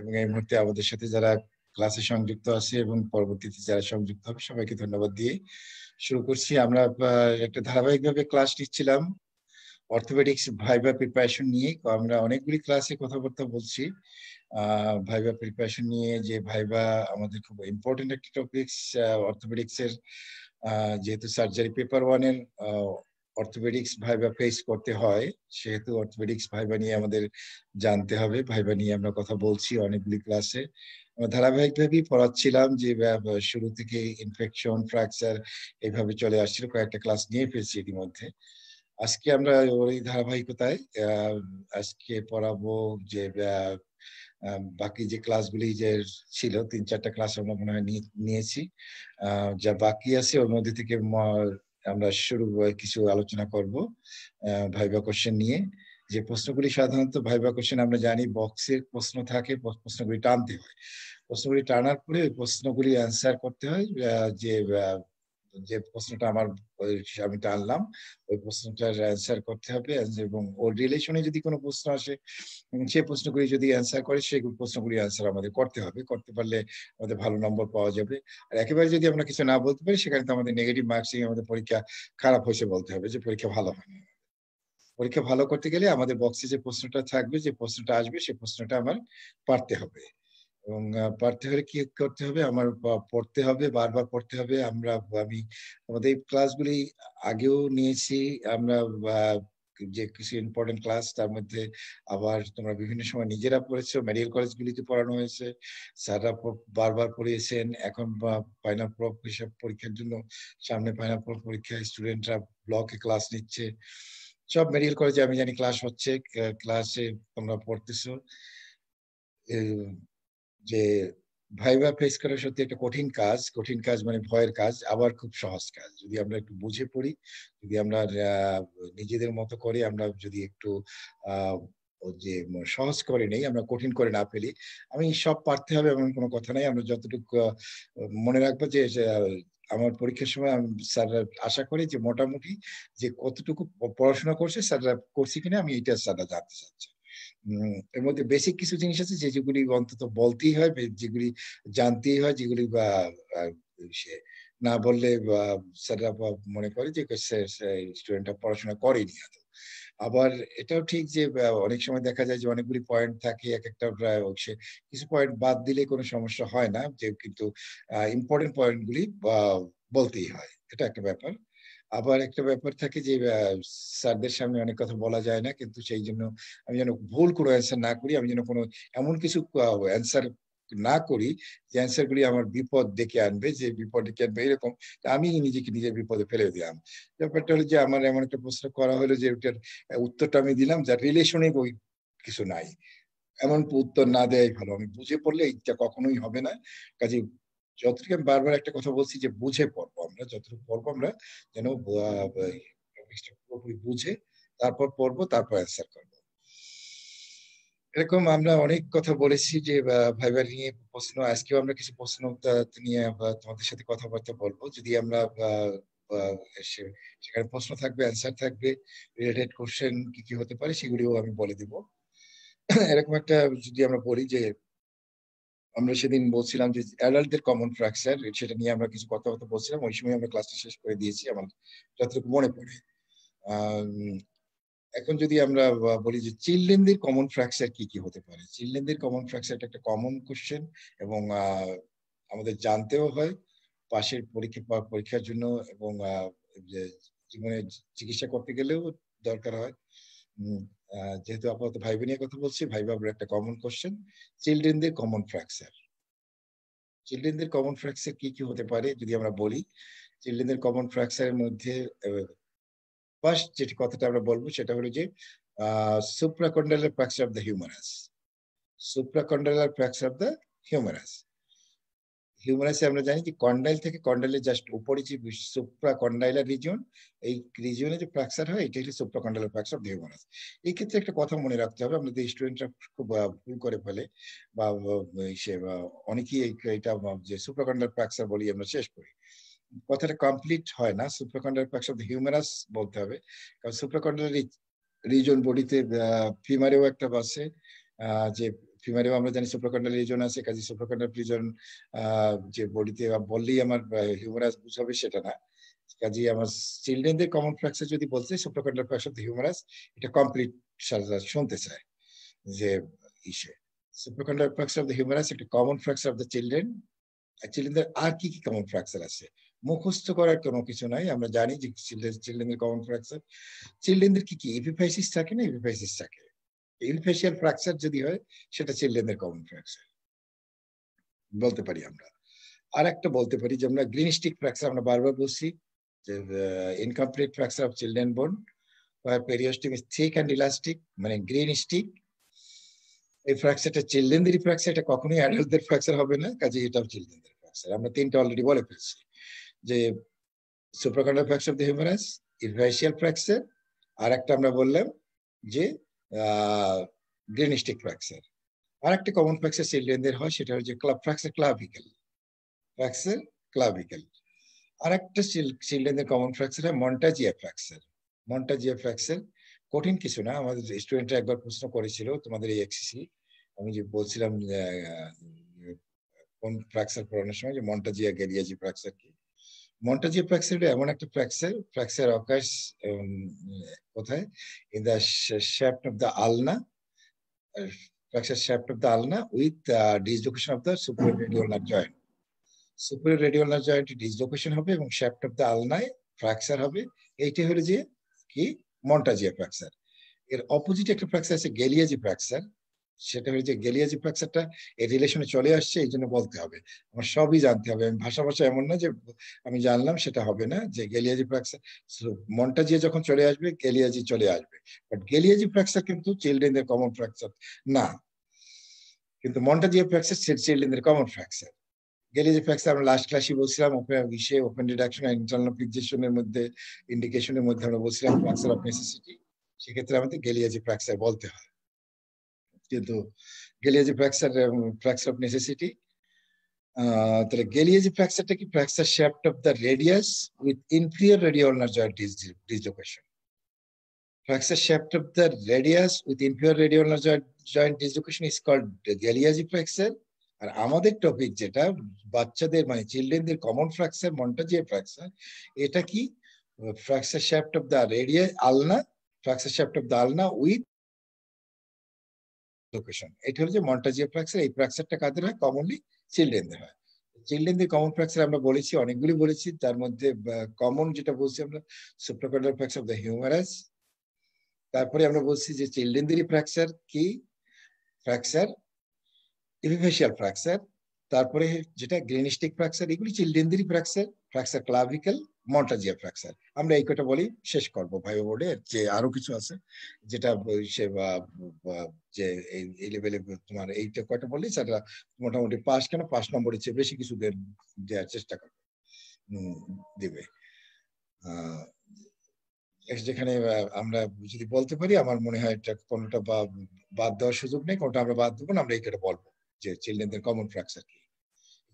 এবং এই মুহূর্তে আমাদের সাথে যারা ক্লাসে সংযুক্ত আছে এবং পরবর্তীতে যারা সংযুক্ত হবে সবাইকে ধন্যবাদ দিয়ে শুরু করছি। আমরা একটা ধারাবাহিকভাবে ক্লাস নিচ্ছিলাম অর্থোপেডিক্স ভাইভা প্রিপারেশন নিয়ে। আমরা অনেকগুলি ক্লাসে কথাবার্তা বলছি ভাইভা প্রিপারেশন নিয়ে, যে ভাইভা আমাদের খুব ইম্পর্টেন্ট একটা টপিকস অর্থোপেডিক্স এর। যেহেতু সার্জারি পেপার ওয়ানের অর্থোপেডিক্স ভাইভা ফেস করতে হয়, সেহেতু অর্থোপেডিক্স ভাইভা নিয়ে আমাদের জানতে হবে। ভাইভা নিয়ে আমরা কথা বলছি অনেকগুলি ক্লাসে, ধারাবাহিকভাবেই পড়াচ্ছিলাম যে শুরু থেকে ইনফেকশন, ফ্র্যাকচার এইভাবে চলে আসছিল। কয়েকটা ক্লাস নিয়ে ফেলছি ইতিমধ্যে। আজকে আমরা ওই ধারাবাহিকতায় আজকে পড়াবো যে বাকি যে ক্লাসগুলি যে ছিল 3-4টা ক্লাস আমরা মনে হয় নিয়েছি। যা বাকি আছে ওর মধ্যে থেকে আমরা শুরু কিছু আলোচনা করব ভাইভা কোশ্চেন নিয়ে। যে প্রশ্নগুলি সাধারণত ভাইভা কোশ্চেন আমরা জানি বক্সের প্রশ্ন থাকে, প্রশ্নগুলি টানতে হয়। প্রশ্নগুলি টানার পরে ওই প্রশ্নগুলি অ্যান্সার করতে হয়। যে প্রশ্নটা আমি টানলাম ওই প্রশ্নটার অ্যান্সার করতে হবে, এবং ওর রিলেশনে যদি কোনো প্রশ্ন আসে সেই প্রশ্নগুলি যদি অ্যান্সার করে সেই প্রশ্নগুলি অ্যান্সার আমাদের করতে হবে। করতে পারলে আমাদের ভালো নম্বর পাওয়া যাবে। আর একেবারে যদি আমরা কিছু না বলতে পারি সেখানে তো আমাদের নেগেটিভ মার্কসিং, আমাদের পরীক্ষা খারাপ হয়েছে বলতে হবে, যে পরীক্ষা ভালো হয়নি। পরীক্ষা ভালো করতে গেলে আমাদের বক্সে যে প্রশ্নটা থাকবে, যে প্রশ্নটা আসবে, সেই প্রশ্নটা আমার পারতে হবে। এবং পারতে হলে কি করতে হবে, আমার পড়তে হবে, বারবার পড়তে হবে। আমি আমাদের এই ক্লাসগুলি আগেও নিয়েছি আমরা, যে কিছু ইম্পর্টেন্ট ক্লাস, তার মধ্যে আবার তোমরা বিভিন্ন সময় নিজেরা পড়েছো, মেডিকেল কলেজগুলিতে পড়ানো হয়েছে, স্যাররা বারবার পড়িয়েছেন। এখন ফাইনাল হিসাব পরীক্ষার জন্য সামনে ফাইনাল পরীক্ষায় স্টুডেন্টরা ব্লকে ক্লাস নিচ্ছে। সব মেডিকেল কলেজে আমি জানি ক্লাস হচ্ছে, ক্লাসে তোমরা পড়তেছো। যে ভাইভা ফেস করা সত্যি একটা কঠিন কাজ। কঠিন কাজ মানে ভয়ের কাজ, আবার খুব সহজ কাজ যদি আমরা একটু বুঝে পড়ি, যদি আমরা নিজেদের মতো করে আমরা যদি একটু যে সহজ করে নেই, আমরা কঠিন করে না ফেলি। আমি সব পারতে হবে এমন কোনো কথা নাই। আমরা যতটুকু মনে রাখবো যে আমার পরীক্ষার সময় স্যাররা আশা করি যে মোটামুটি যে কতটুকু পড়াশোনা করছে স্যাররা, করছি কিনা আমি এইটা স্যাররা জানতে চাচ্ছি। এর মধ্যে বেসিক কিছু জিনিস আছে যেগুলি অন্তত বলতেই হয়, যেগুলি জানতেই হয়, যেগুলি সে না বললে স্যাররা মনে করে যে স্টুডেন্টরা পড়াশোনা করেনি। আবার এটাও ঠিক যে অনেক সময় দেখা যায় যে অনেকগুলি পয়েন্ট থাকে, এক একটা কিছু পয়েন্ট বাদ দিলে কোনো সমস্যা হয় না, যে কিন্তু ইম্পর্টেন্ট পয়েন্টগুলি বলতেই হয়, এটা একটা ব্যাপার। আবার একটা ব্যাপার থাকে যে স্যারদের সামনে অনেক কথা বলা যায় না, কিন্তু সেই জন্য আমি যেন ভুল কোনো অ্যান্সার না করি, আমি যেন কোনো এমন কিছু অ্যান্সার না করি যে অ্যান্সার গুলি আমার বিপদ ডেকে আনবে, যে বিপদ ডেকে আনবে এরকম আমি নিজেকে নিজের বিপদে ফেলে দিলাম। ব্যাপারটা হলো যে আমার এমন একটা প্রশ্ন করা হলো যে ওটার উত্তরটা আমি দিলাম যার রিলেশনে ওই কিছু নাই, এমন উত্তর না দেয় ভালো। আমি বুঝে পড়লে এটা কখনোই হবে না। কাজে যতটুকু আমি বারবার একটা কথা বলছি যে বুঝে পড়বো, আমরা যতটুকু পড়বো আমরা যেন পুরোপুরি বুঝে তারপর পড়বো, তারপর অ্যান্সার করবো। এরকম আমরা অনেক কথা বলেছি যে ভাইবার নিয়ে প্রশ্ন, আজকেও আমরা কিছু প্রশ্ন নিয়ে তোমাদের সাথে কথাবার্তা বলবো। যদি আমরা সেখানে প্রশ্ন থাকবে, অ্যান্সার থাকবে, রিলেটেড কোশ্চেন কি কি হতে পারে সেগুলিও আমি বলে দিব। এরকম একটা যদি আমরা বলি যে আমরা সেদিন বলছিলাম যে অ্যাডাল্টদের কমন ফ্র্যাকচার, সেটা নিয়ে আমরা কিছু কথা বলছিলাম। ওই সময় আমরা ক্লাসটা শেষ করে দিয়েছি আমার যতটুকু মনে পড়ে। এখন যদি আমরা বলি যে চিলড্রেনদের কমন ফ্র্যাকচার কি কি হতে পারে, চিলড্রেনদের কমন ফ্র্যাকচার একটা কমন কোশ্চেন, এবং আমাদের জানতেও হয় পাশের পরীক্ষার জন্য, এবং জীবনে চিকিৎসা করতে গেলেও দরকার হয়। যেহেতু আপাতত ভাইবা নিয়ে কথা বলছি, ভাইবার একটা কমন কোশ্চেন, চিলড্রেনদের কমন ফ্র্যাকচার। চিলড্রেনদের কমন ফ্র্যাকচার কি কি হতে পারে যদি আমরা বলি, চিলড্রেনদের কমন ফ্র্যাকচারের মধ্যে ফার্স্ট যে কথাটা আমরা বলবো সেটা হলো যে supracondylar fracture of the humerus. Supracondylar fracture of the humerus. হিউমারাসে আমরা জানি যে কন্ডাইল থেকে কন্ডাইলের জাস্ট উপরে যে সুপ্রাকন্ডাইলার রিজিয়ন, এই রিজিয়নে যে ফ্র্যাকচার হয় এটা হচ্ছে সুপ্রাকন্ডালার ফ্র্যাকচার অফ দ্য হিউমারাস। এই ক্ষেত্রে একটা কথা মনে রাখতে হবে, আমাদের স্টুডেন্টরা খুব ভুল করে ফেলে, বা অনেকেই এটা যে সুপ্রাকন্ডালার ফ্র্যাকচার বলি আমরা শেষ করি, কথাটা কমপ্লিট হয় না। সুপ্রাকন্ডালার ফ্র্যাকচার অফ দ্য হিউমারাস বলতে হবে, কারণ সুপ্রাকন্ডালার রিজন বডিতে ফিমারেও একটা আছে, যে ফিমারেও আমরা জানি সুপ্রাকন্ডাল রিজন আছে, কাজে সুপ্রাকন্ডাল রিজন যে বডিতে বললেই আমার হিউমারাস বুঝাবে সেটা না। কাজে আমার চিলড্রেনদের কমন ফ্র্যাকচার যদি বলতে supracondylar fracture of the humerus, এটা কমপ্লিট শুনতে চায় যে ইসে supracondylar fracture of the humerus একটা common fracture of the children. চিলড্রেনদের আর কি কি কমন ফ্র্যাকচার আছে মুখস্থ করার কোনো কিছু নাই, আমরা জানি যে চিলড্রেনদের কমন ফ্র্যাকচার। চিলড্রেনদের কি কি এপিফাইসিস থাকে না, এপিফাইসিস থাকে। ইলফেশিয়াল ফ্র্যাকচার যদি হয় সেটা চিলড্রেনদের কমন ফ্র্যাকচার বলতে পারি আমরা। আর একটা বলতে পারি যে আমরা গ্রিন স্টিক ফ্র্যাকচার আমরা বারবার বলছি যে ইনকমপ্লিট ফ্র্যাকচার অফ চিলড্রেন বোন পেরিওস্টিম ইজ থিক অ্যান্ড ইলাস্টিক, মানে গ্রিন স্টিক। এই ফ্র্যাকচারটা চিলড্রেনদেরই ফ্র্যাকচার, এটা কখনোই অ্যাডাল্টদের ফ্র্যাকচার হবে না, কাজে এটাও চিলড্রেনদের ফ্র্যাকচার। আমরা তিনটা অলরেডি বলে ফেলছি যে supracondylar fracture of the humerus, ইলফেশিয়াল ফ্র্যাকচার, আর একটা আমরা বললাম যে গ্রিন স্টিক ফ্র্যাকচার। আর একটা কমন ফ্র্যাকচার চিলড্রেনদের হয় সেটা হচ্ছে ফ্র্যাকচার ক্লাভিকেল, ফ্র্যাকচার ক্লাভিকেল। আর একটা চিলড্রেনদের কমন ফ্র্যাকচার হয় মন্টাজিয়া ফ্র্যাকচার। মন্টাজিয়া ফ্র্যাকচার কঠিন কিছু না, আমাদের স্টুডেন্টরা একবার প্রশ্ন করেছিল তোমাদের এই এক্সিসি, আমি যে বলছিলাম কোন ফ্র্যাকচার পড়ানোর সময় যে মন্টাজিয়া গেলিয়াজি ফ্র্যাকচার কি। মন্টাজিয়া ফ্র্যাকচার এমন একটা ফ্র্যাকচার অকার্স কোথায়, in the shaft of the আলনা, fracture shaft of the ulna with dislocation of the superior radial nerve joint. Superior radial nerve joint dislocation হবে এবং shaft of the ulna fracture হবে। এইটা হলো যে কি মন্টাজিয়া ফ্র্যাকচার। এর অপোজিট একটা ফ্র্যাকচার আছে গেলিয়াজি ফ্র্যাকচার, সেটা হচ্ছে গেলিয়াজি ফ্র্যাকচারটা এই রিলেশনে চলে আসছে, এই জন্য বলতে হবে, আমার সবই জানতে হবে। আমি ভাষা এমন না যে আমি জানলাম সেটা হবে না, যে গেলিয়াজি ফ্র্যাকচার মন্টাজিয়া যখন চলে আসবে গেলিয়াজি চলে আসবে, বাট গেলিয়াজি ফ্র্যাকচার কিন্তু চিলড্রেনদের কমন ফ্র্যাকচার না, কিন্তু মন্টাজিয়া ফ্র্যাকচার চিলড্রেনদের কমন ফ্র্যাকচার। গেলিয়াজি ফ্র্যাকচার আমরা লাস্ট ক্লাসে বলছিলাম ওপেন ডিডাকশন আর ইন্টারনাল ফিক্সেশনের মধ্যে ইন্ডিকেশনের মধ্যে আমরা বলছিলাম ফ্র্যাকচার অফ নেসেসিটি, সেক্ষেত্রে আমাদের গেলিয়াজি ফ্র্যাকচার বলতে হয়। কিন্তু গেলিয়াজি ফ্র্যাকচার অফ নেসেসিটি, তাহলে গেলিয়াজি ফ্র্যাকচারটা কি fracture shaft of the radius with inferior radial nerve joint dislocation. Fracture shaft of the radius with inferior radial nerve joint dislocation is called Galeazzi fracture. আর আমাদের topic যেটা বাচ্চাদের মানে চিলড্রেনদের common fracture মন্টাজিয়া fracture, এটা কি fracture shaft of the radius আলনা, fracture shaft of the আলনা with location. এটা হচ্ছে মন্টাজিয়া ফ্র্যাকচার। এই ফ্র্যাকচারটা কাদের হয়, কমনলি চিলড্রেনদের হয়। চিলড্রেনদের কমন ফ্র্যাকচার আমরা বলেছি, অনেকগুলি বলেছি, তার মধ্যে কমন যেটা বলছি আমরা সুপ্রাকন্ডাল ফ্র্যাকচার অফ দ্য হিউমারাস। তারপরে আমরা বলছি যে চিলড্রেনদেরই ফ্র্যাকচার কি ফ্র্যাকচার এপিফেশিয়াল ফ্র্যাকচার, তারপরে যেটা গ্রিন স্টিক ফ্র্যাকচার, এগুলি চিলড্রেনদেরই ফ্র্যাকচার, ফ্র্যাকচার ক্লাভিকেল, মন্টাজিয়া ফ্র্যাকচার। আমরা এই কটা বলি, শেষ করবো ভাইবা বোর্ডে, যে আরো কিছু আছে যেটা সে যে এই লেভেলে তোমার এইটা কয়টা বলি সেটা মোটামুটি পাস, কেন 5 নম্বরের চেয়ে বেশি কিছু দেওয়ার চেষ্টা করবে দেবে। যেখানে আমরা যদি বলতে পারি, আমার মনে হয় এটা কোনটা বাদ দেওয়ার সুযোগ নেই, কোনটা আমরা বাদ দেবো না, আমরা এইটা বলবো যে চিলড্রেনদের কমন ফ্র্যাকচার কি।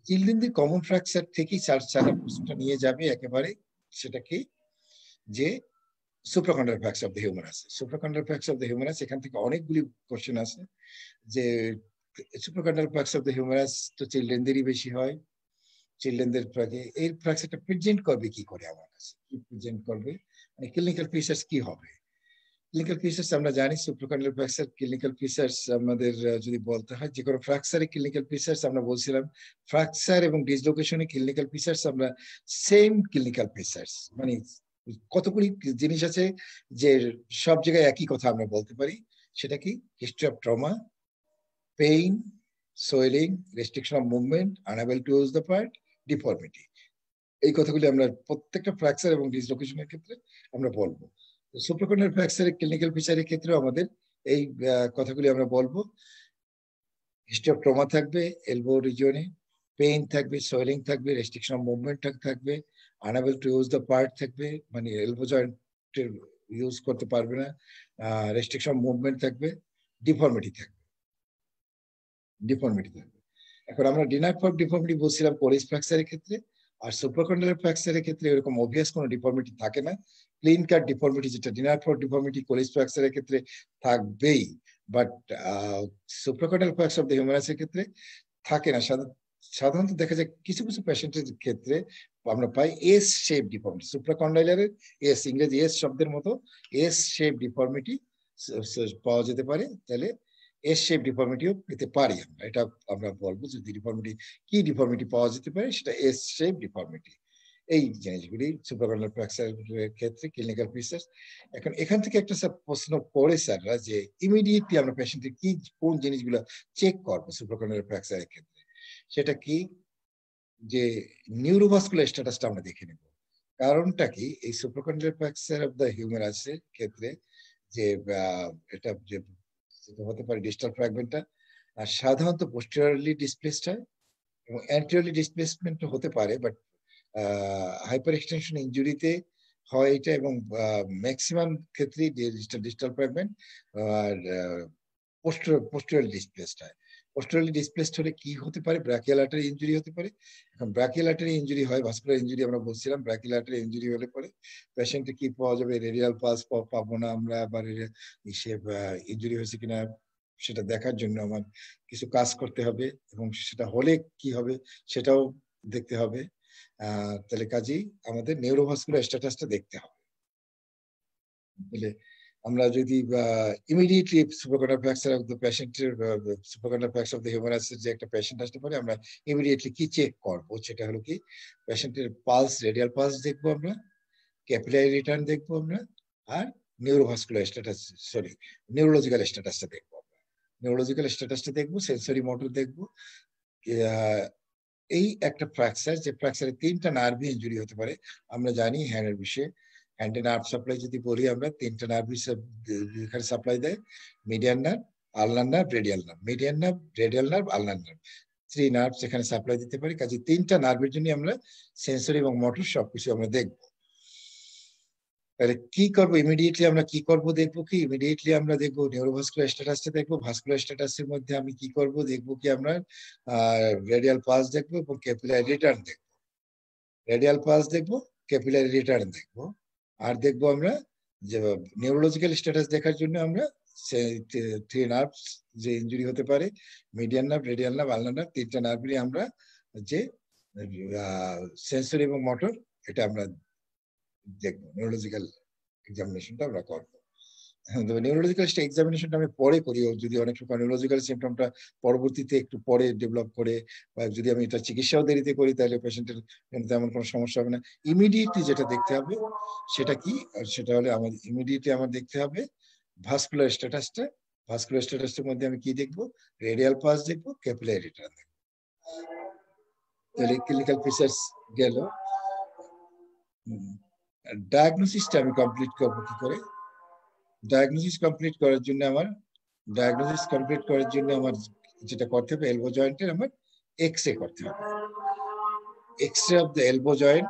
চিলড্রেনদের কমন ফ্র্যাকচার থেকেই চার প্রশ্নটা নিয়ে যাবে একেবারে, সেটা কি যে supracondylar fracture of the humerus. Supracondylar fracture of the humerus এখান থেকে অনেকগুলি কোশ্চেন আছে, যে supracondylar fracture of the humerus তো চিলড্রেনদেরই বেশি হয়। চিলড্রেনদের এই ফ্র্যাকচারটা প্রেজেন্ট করবে কি করে, আমার কাছে কি প্রেজেন্ট করবে, মানে ক্লিনিক্যাল ফিচার্স কি হবে। ক্লিনিক্যাল ফিচার্স আমরা জানি সুপ্রাকন্ডাল ফ্র্যাকচার ক্লিনিক্যাল ফিচার্স আমাদের যদি বলতে হয়, যে কোনো ফ্র্যাকচারে ক্লিনিক্যাল ফিচার্স আমরা বলছিলাম ফ্র্যাকচার এবং ডিসলোকেশনে ক্লিনিক্যাল ফিচার্স আমরা সেম ক্লিনিক্যাল ফিচার্স, মানে কতগুলি জিনিস আছে যে সব জায়গায় একই কথা আমরা বলতে পারি। সেটা কি history of trauma, pain, swelling, restriction of movement, unable to use the part, deformity, এই কথাগুলি আমরা প্রত্যেকটা ফ্র্যাকচার এবং ডিসলোকেশনের ক্ষেত্রে আমরা বলবো। সুপ্রাকন্ডাল ফ্র্যাকচারের ক্লিনিক্যাল ফিচারের ক্ষেত্রেও আমাদের এই কথাগুলি আমরা বলবো। হিস্ট্রি অফ ট্রমা থাকবে এলবো রিজিয়নে, পেইন থাকবে, সোয়েলিং থাকবে, রেস্ট্রিকশন অফ মুভমেন্ট থাকবে, unable to use the part থাকবে, মানে এলবো জয়েন্টের ইউজ করতে পারবে না, রেস্ট্রিকশন অফ মুভমেন্ট থাকবে, ডিফর্মিটি থাকবে। এখন আমরা ডিনার ফর ডিফর্মিটি বলছিলাম কোরিস ফ্র্যাকচারের ক্ষেত্রে, আর সুপ্রাকন্ডাল ফ্র্যাকচারের ক্ষেত্রে এরকম অবভিয়াস কোনো ডিফর্মিটি থাকে না, ক্লিন কাট ডিফর্মিটি যেটা ডিনার ফর ডিফর্মিটি কোলিস ফ্র্যাকচারের ক্ষেত্রে থাকবেই, বাট সুপ্রাকন্ডাল ফ্র্যাকচার অফ দ্য হিউম্যারাসের ক্ষেত্রে থাকে না। সাধারণত দেখা যায় কিছু কিছু পেশেন্টের ক্ষেত্রে আমরা পাই এস শেপ ডিফর্মিটি, সুপ্রাকন্ডাইলারের এস, ইংরেজি এস শব্দের মতো এস শেপ ডিফর্মিটি পাওয়া যেতে পারে। তাহলে এস শেপ ডিফর্মিটিও পেতে পারি আমরা, এটা আমরা বলবো যদি ডিফর্মিটি কি ডিফর্মিটি পাওয়া যেতে পারে সেটা এস শেপ ডিফর্মিটি। এই জিনিসগুলি সুপ্রাকন্ডাল ফ্র্যাকচারের ক্ষেত্রে ক্লিনিক্যাল ফিচার্স। এখন এখান থেকে একটা প্রশ্ন করে স্যাররা যে ইমিডিয়েটলি আমরা পেশেন্টের কি কোন জিনিসগুলো চেক করবো সুপ্রাকন্ডাল ফ্র্যাকচারের ক্ষেত্রে, সেটা কি যে নিউরোভাস্কুলার স্ট্যাটাসটা আমরা দেখে নেব। কারণটা কি, এই সুপ্রাকন্ডাল ফ্র্যাকচার অফ দ্য হিউম্যারাসের ক্ষেত্রে যে এটা যে হতে পারে ডিস্টাল ফ্র্যাগমেন্টটা সাধারণত পোস্টেরিয়রলি ডিসপ্লেসড হয় এবং অ্যান্টেরিয়রলি ডিসপ্লেসমেন্ট হতে পারে, বাট হাইপার এক্সটেনশন ইনজুরিতে হয় এটা, এবং ম্যাক্সিমাম ক্ষেত্রেই ডিস্টাল ফ্র্যাগমেন্ট আর পোস্টেরিয়রলি ডিসপ্লেসড হয়। পোস্টেরিয়রলি ডিসপ্লেসড হলে কি হতে পারে, ব্রাকিয়াল আর্টারি ইনজুরি হতে পারে। এখন ব্রাকিয়াল আর্টারি ইনজুরি হয়, ভাস্কুলার ইনজুরি আমরা বলছিলাম, ব্রাকিয়াল আর্টারি ইনজুরি হলে পরে পেশেন্টে কি পাওয়া যাবে, রেডিয়াল পালস পাবো না আমরা, আবার ইনজুরি হয়েছে কিনা সেটা দেখার জন্য আমার কিছু কাজ করতে হবে, এবং সেটা হলে কি হবে সেটাও দেখতে হবে। তাহলে কাজেই আমাদের নিউরোভাস্কুলার স্ট্যাটাসটা দেখতে হবে। তাহলে আমরা যদি ইমিডিয়েটলি সুপ্রাকন্ডাল ফ্র্যাকচার অফ দ্য পেশেন্টের সুপ্রাকন্ডাল ফ্র্যাকচার অফ দ্য হিউম্যারাসের যে একটা পেশেন্ট আসতে পারে, আমরা ইমিডিয়েটলি কি চেক করবো সেটা হলো কি পেশেন্টের পালস, রেডিয়াল পালস দেখবো আমরা, ক্যাপিলারি রিটার্ন দেখবো আমরা, আর নিউরোভাস্কুলার স্ট্যাটাস, সরি নিউরোলজিক্যাল স্ট্যাটাসটা দেখবো আমরা। নিউরোলজিক্যাল স্ট্যাটাসটা দেখবো, সেন্সরি মোটর দেখবো। এই একটা ফ্র্যাকচার, যে ফ্র্যাকচারে 3টা নার্ভি ইনজুরি হতে পারে। আমরা জানি হ্যান্ডের বিষয়ে, হ্যান্ডে নার্ভ সাপ্লাই যদি বলি আমরা 3টা নার্ভ এখানে সাপ্লাই দেয়, median nerve, ulnar nerve, radial nerve. Median nerve, radial nerve, ulnar nerve, 3 nerve এখানে সাপ্লাই দিতে পারি। কাজে 3টা নার্ভের জন্য আমরা সেন্সরি এবং মোটর সবকিছু আমরা দেখবো। তাহলে কি করবো ইমিডিয়েটলি, আমরা কি করবো দেখবো কি ইমিডিয়েটলি আমরা দেখবো নিউরোভাস্কুলার স্ট্যাটাসটা দেখবো। ভাস্কুলার স্ট্যাটাসের মধ্যে আমি কি করবো দেখবো কি আমরা রেডিয়াল পালস দেখবো এবং ক্যাপিলারি রিটার্ন দেখবো। রেডিয়াল পালস দেখবো, ক্যাপিলারি রিটার্ন দেখবো, আর দেখবো আমরা যে নিউরোলজিক্যাল স্ট্যাটাস দেখার জন্য আমরা 3 নার্ভস যে ইনজুরি হতে পারে, median nerve, radial nerve, ulnar nerve, 3টা নার্ভেরই আমরা যে সেন্সরি এবং মোটর এটা আমরা দেখবো, নিউরোলজিক্যাল এক্সামিনেশনটা আমরা করবো। নিউরোলজিক্যাল এক্সামিনেশনটা আমি পরে করি, যদি অনেক সময় নিউরোলজিক্যাল সিমটমটা পরবর্তীতে একটু পরে ডেভেলপ করে, বা যদি আমি এটা চিকিৎসাও দেরিতে করি তাহলে পেশেন্টের তেমন কোনো সমস্যা হবে না। ইমিডিয়েটলি যেটা দেখতে হবে সেটা কি, সেটা হলে আমাদের ইমিডিয়েটলি আমার দেখতে হবে ভাস্কুলার স্ট্যাটাসটা। ভাস্কুলার স্ট্যাটাসের মধ্যে আমি কি দেখবো, রেডিয়াল পালস দেখবো, ক্যাপিলারি রিটার্ন দেখবো। তাহলে ক্লিনিক্যাল ফিচার্স গেল। ডায়াগনোসিসটা আমি কমপ্লিট করবো কি করে, ডায়াগনোসিস কমপ্লিট করার জন্য আমার যেটা করতে হবে, এলবো জয়েন্টের আমার এক্স রে করতে হবে। X ray of the elbow joint,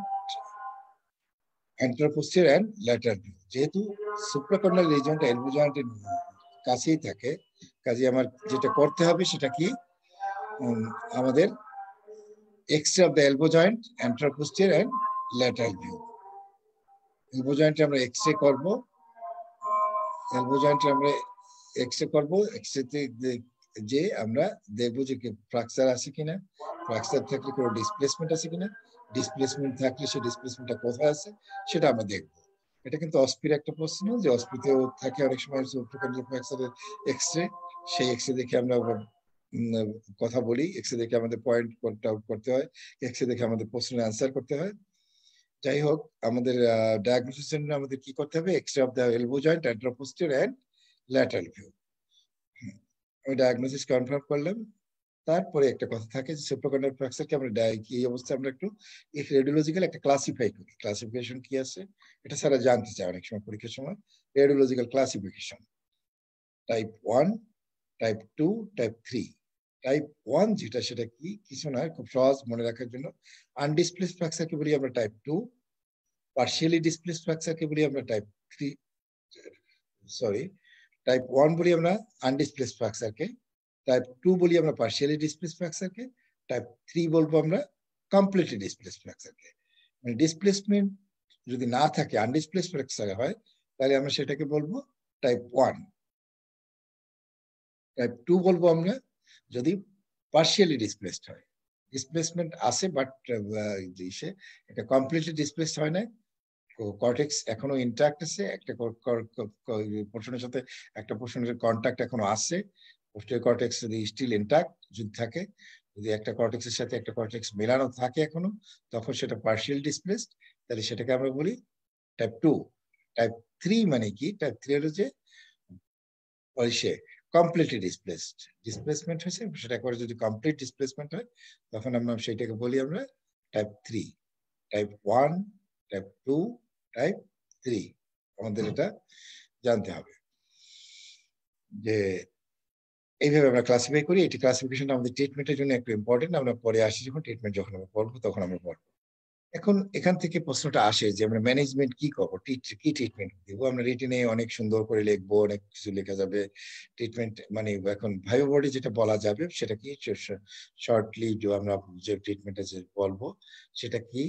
antero posterior and lateral view. যেহেতু সুপ্রাকন্ডাল রিজিয়নটা এলবো জয়েন্টের কাছেই থাকে, কাজে আমার যেটা করতে হবে সেটা কি, আমাদের X ray of the elbow joint, antero posterior and lateral view. Elbow জয়েন্টে আমরা এক্স রে করবো, এলবো জয়েন্টে আমরা এক্স রে করবো। এক্স রেতে যে আমরা দেখবো যে ফ্র্যাকচার আছে কিনা, ফ্র্যাকচার থাকলে কোনো ডিসপ্লেসমেন্ট আছে কিনা, ডিসপ্লেসমেন্ট থাকলে সেই ডিসপ্লেসমেন্টটা কোথায় আছে সেটা আমরা দেখবো। এটা কিন্তু অস্পির একটা প্রশ্ন, যে অস্পিতেও থাকে অনেক সময় সুপ্রাকন্ডাল ফ্র্যাকচারের এক্স রে। সেই এক্স রে দেখে আমরা কথা বলি, এক্স রে দেখে আমাদের পয়েন্ট আউট করতে হয়, এক্স রে দেখে আমাদের প্রশ্নের অ্যান্সার করতে হয়। যাই হোক, আমাদের ডায়াগনোসিস জন্য আমাদের কি করতে হবে, X ray of the elbow joint, antero posterior and lateral view. আমি ডায়াগনোসিস কনফার্ম করলাম। তারপরে একটা কথা থাকে যে সুপ্রাকন্ডাল ফ্র্যাকচারকে আমরা কি অবস্থায় আমরা একটু রেডিওলজিক্যাল একটা ক্লাসিফাই করি। ক্লাসিফিকেশন কি আছে এটা সারা জানতে চায় অনেক সময় পরীক্ষার সময়। Radiological classification type 1, type 2, type 3। Type 1 যেটা সেটা কি, কিছু নয়, খুব সহজ মনে রাখার জন্য। আনডিসপ্লেস ফ্র্যাকচারকে বলি আমরা টাইপ 2, পার্শিয়ালি ডিসপ্লেস ফ্র্যাকচারকে বলি আমরা টাইপ 3, সরি টাইপ 1 বলি আমরা আনডিসপ্লেস ফ্র্যাকচারকে, টাইপ 2 বলি আমরা পার্শিয়ালি ডিসপ্লেস ফ্র্যাকচারকে, টাইপ 3 বলবো আমরা কমপ্লিটলি ডিসপ্লেস ফ্র্যাকচারকে। মানে ডিসপ্লেসমেন্ট যদি না থাকে, আনডিসপ্লেসড ফ্র্যাকচার হয়, তাহলে আমরা সেটাকে বলবো টাইপ 1। টাইপ 2 বলবো আমরা যদি পার্শিয়ালি ডিসপ্লেসড হয়, ডিসপ্লেসমেন্ট আছে বাট এটা কমপ্লিটলি ডিসপ্লেসড হয় না, কর্টেক্স এখনো ইন্ট্যাক্ট আছে, একটা পোর্শনের সাথে একটা পোর্শনের কন্ট্যাক্ট এখনো আছে, পোস্টেরিয়র কর্টেক্স যদি স্টিল ইন্ট্যাক্ট যদি থাকে, যদি একটা কর্টেক্সের সাথে একটা কর্টেক্স মেলানো থাকে এখনো, তখন সেটা পার্শিয়াল ডিসপ্লেসড, তাহলে সেটাকে আমরা বলি টাইপ 2। টাইপ 3 মানে কি? টাইপ 3 হলো যে সে কমপ্লিটলি ডিসপ্লেসড, ডিসপ্লেসমেন্ট হয়েছে, সেটা করে যদি কমপ্লিট ডিসপ্লেসমেন্ট হয়, তখন আমরা সেইটাকে বলি আমরা টাইপ 3। টাইপ 1, টাইপ 2, টাইপ 3 আমাদের এটা জানতে হবে। যে এইভাবে আমরা ক্লাসিফাই করি। এটি ক্লাসিফিকেশনটা আমাদের ট্রিটমেন্টের জন্য একটু ইম্পর্টেন্ট। আমরা পরে আসি যখন ট্রিটমেন্ট যখন আমরা পড়বো তখন আমরা পড়বো। এখন এখান থেকে প্রশ্নটা আসে যে আমরা ম্যানেজমেন্ট কি করবো, কি ট্রিটমেন্ট দিব? আমরা রিটেনে অনেক সুন্দর করে লিখবো, অনেক কিছু লেখা যাবে। ট্রিটমেন্ট মানে এখন ভাইভা বোর্ডে যেটা বলা যাবে সেটা কি, শর্টলি আমরা যে ট্রিটমেন্টে যে বলবো সেটা কি,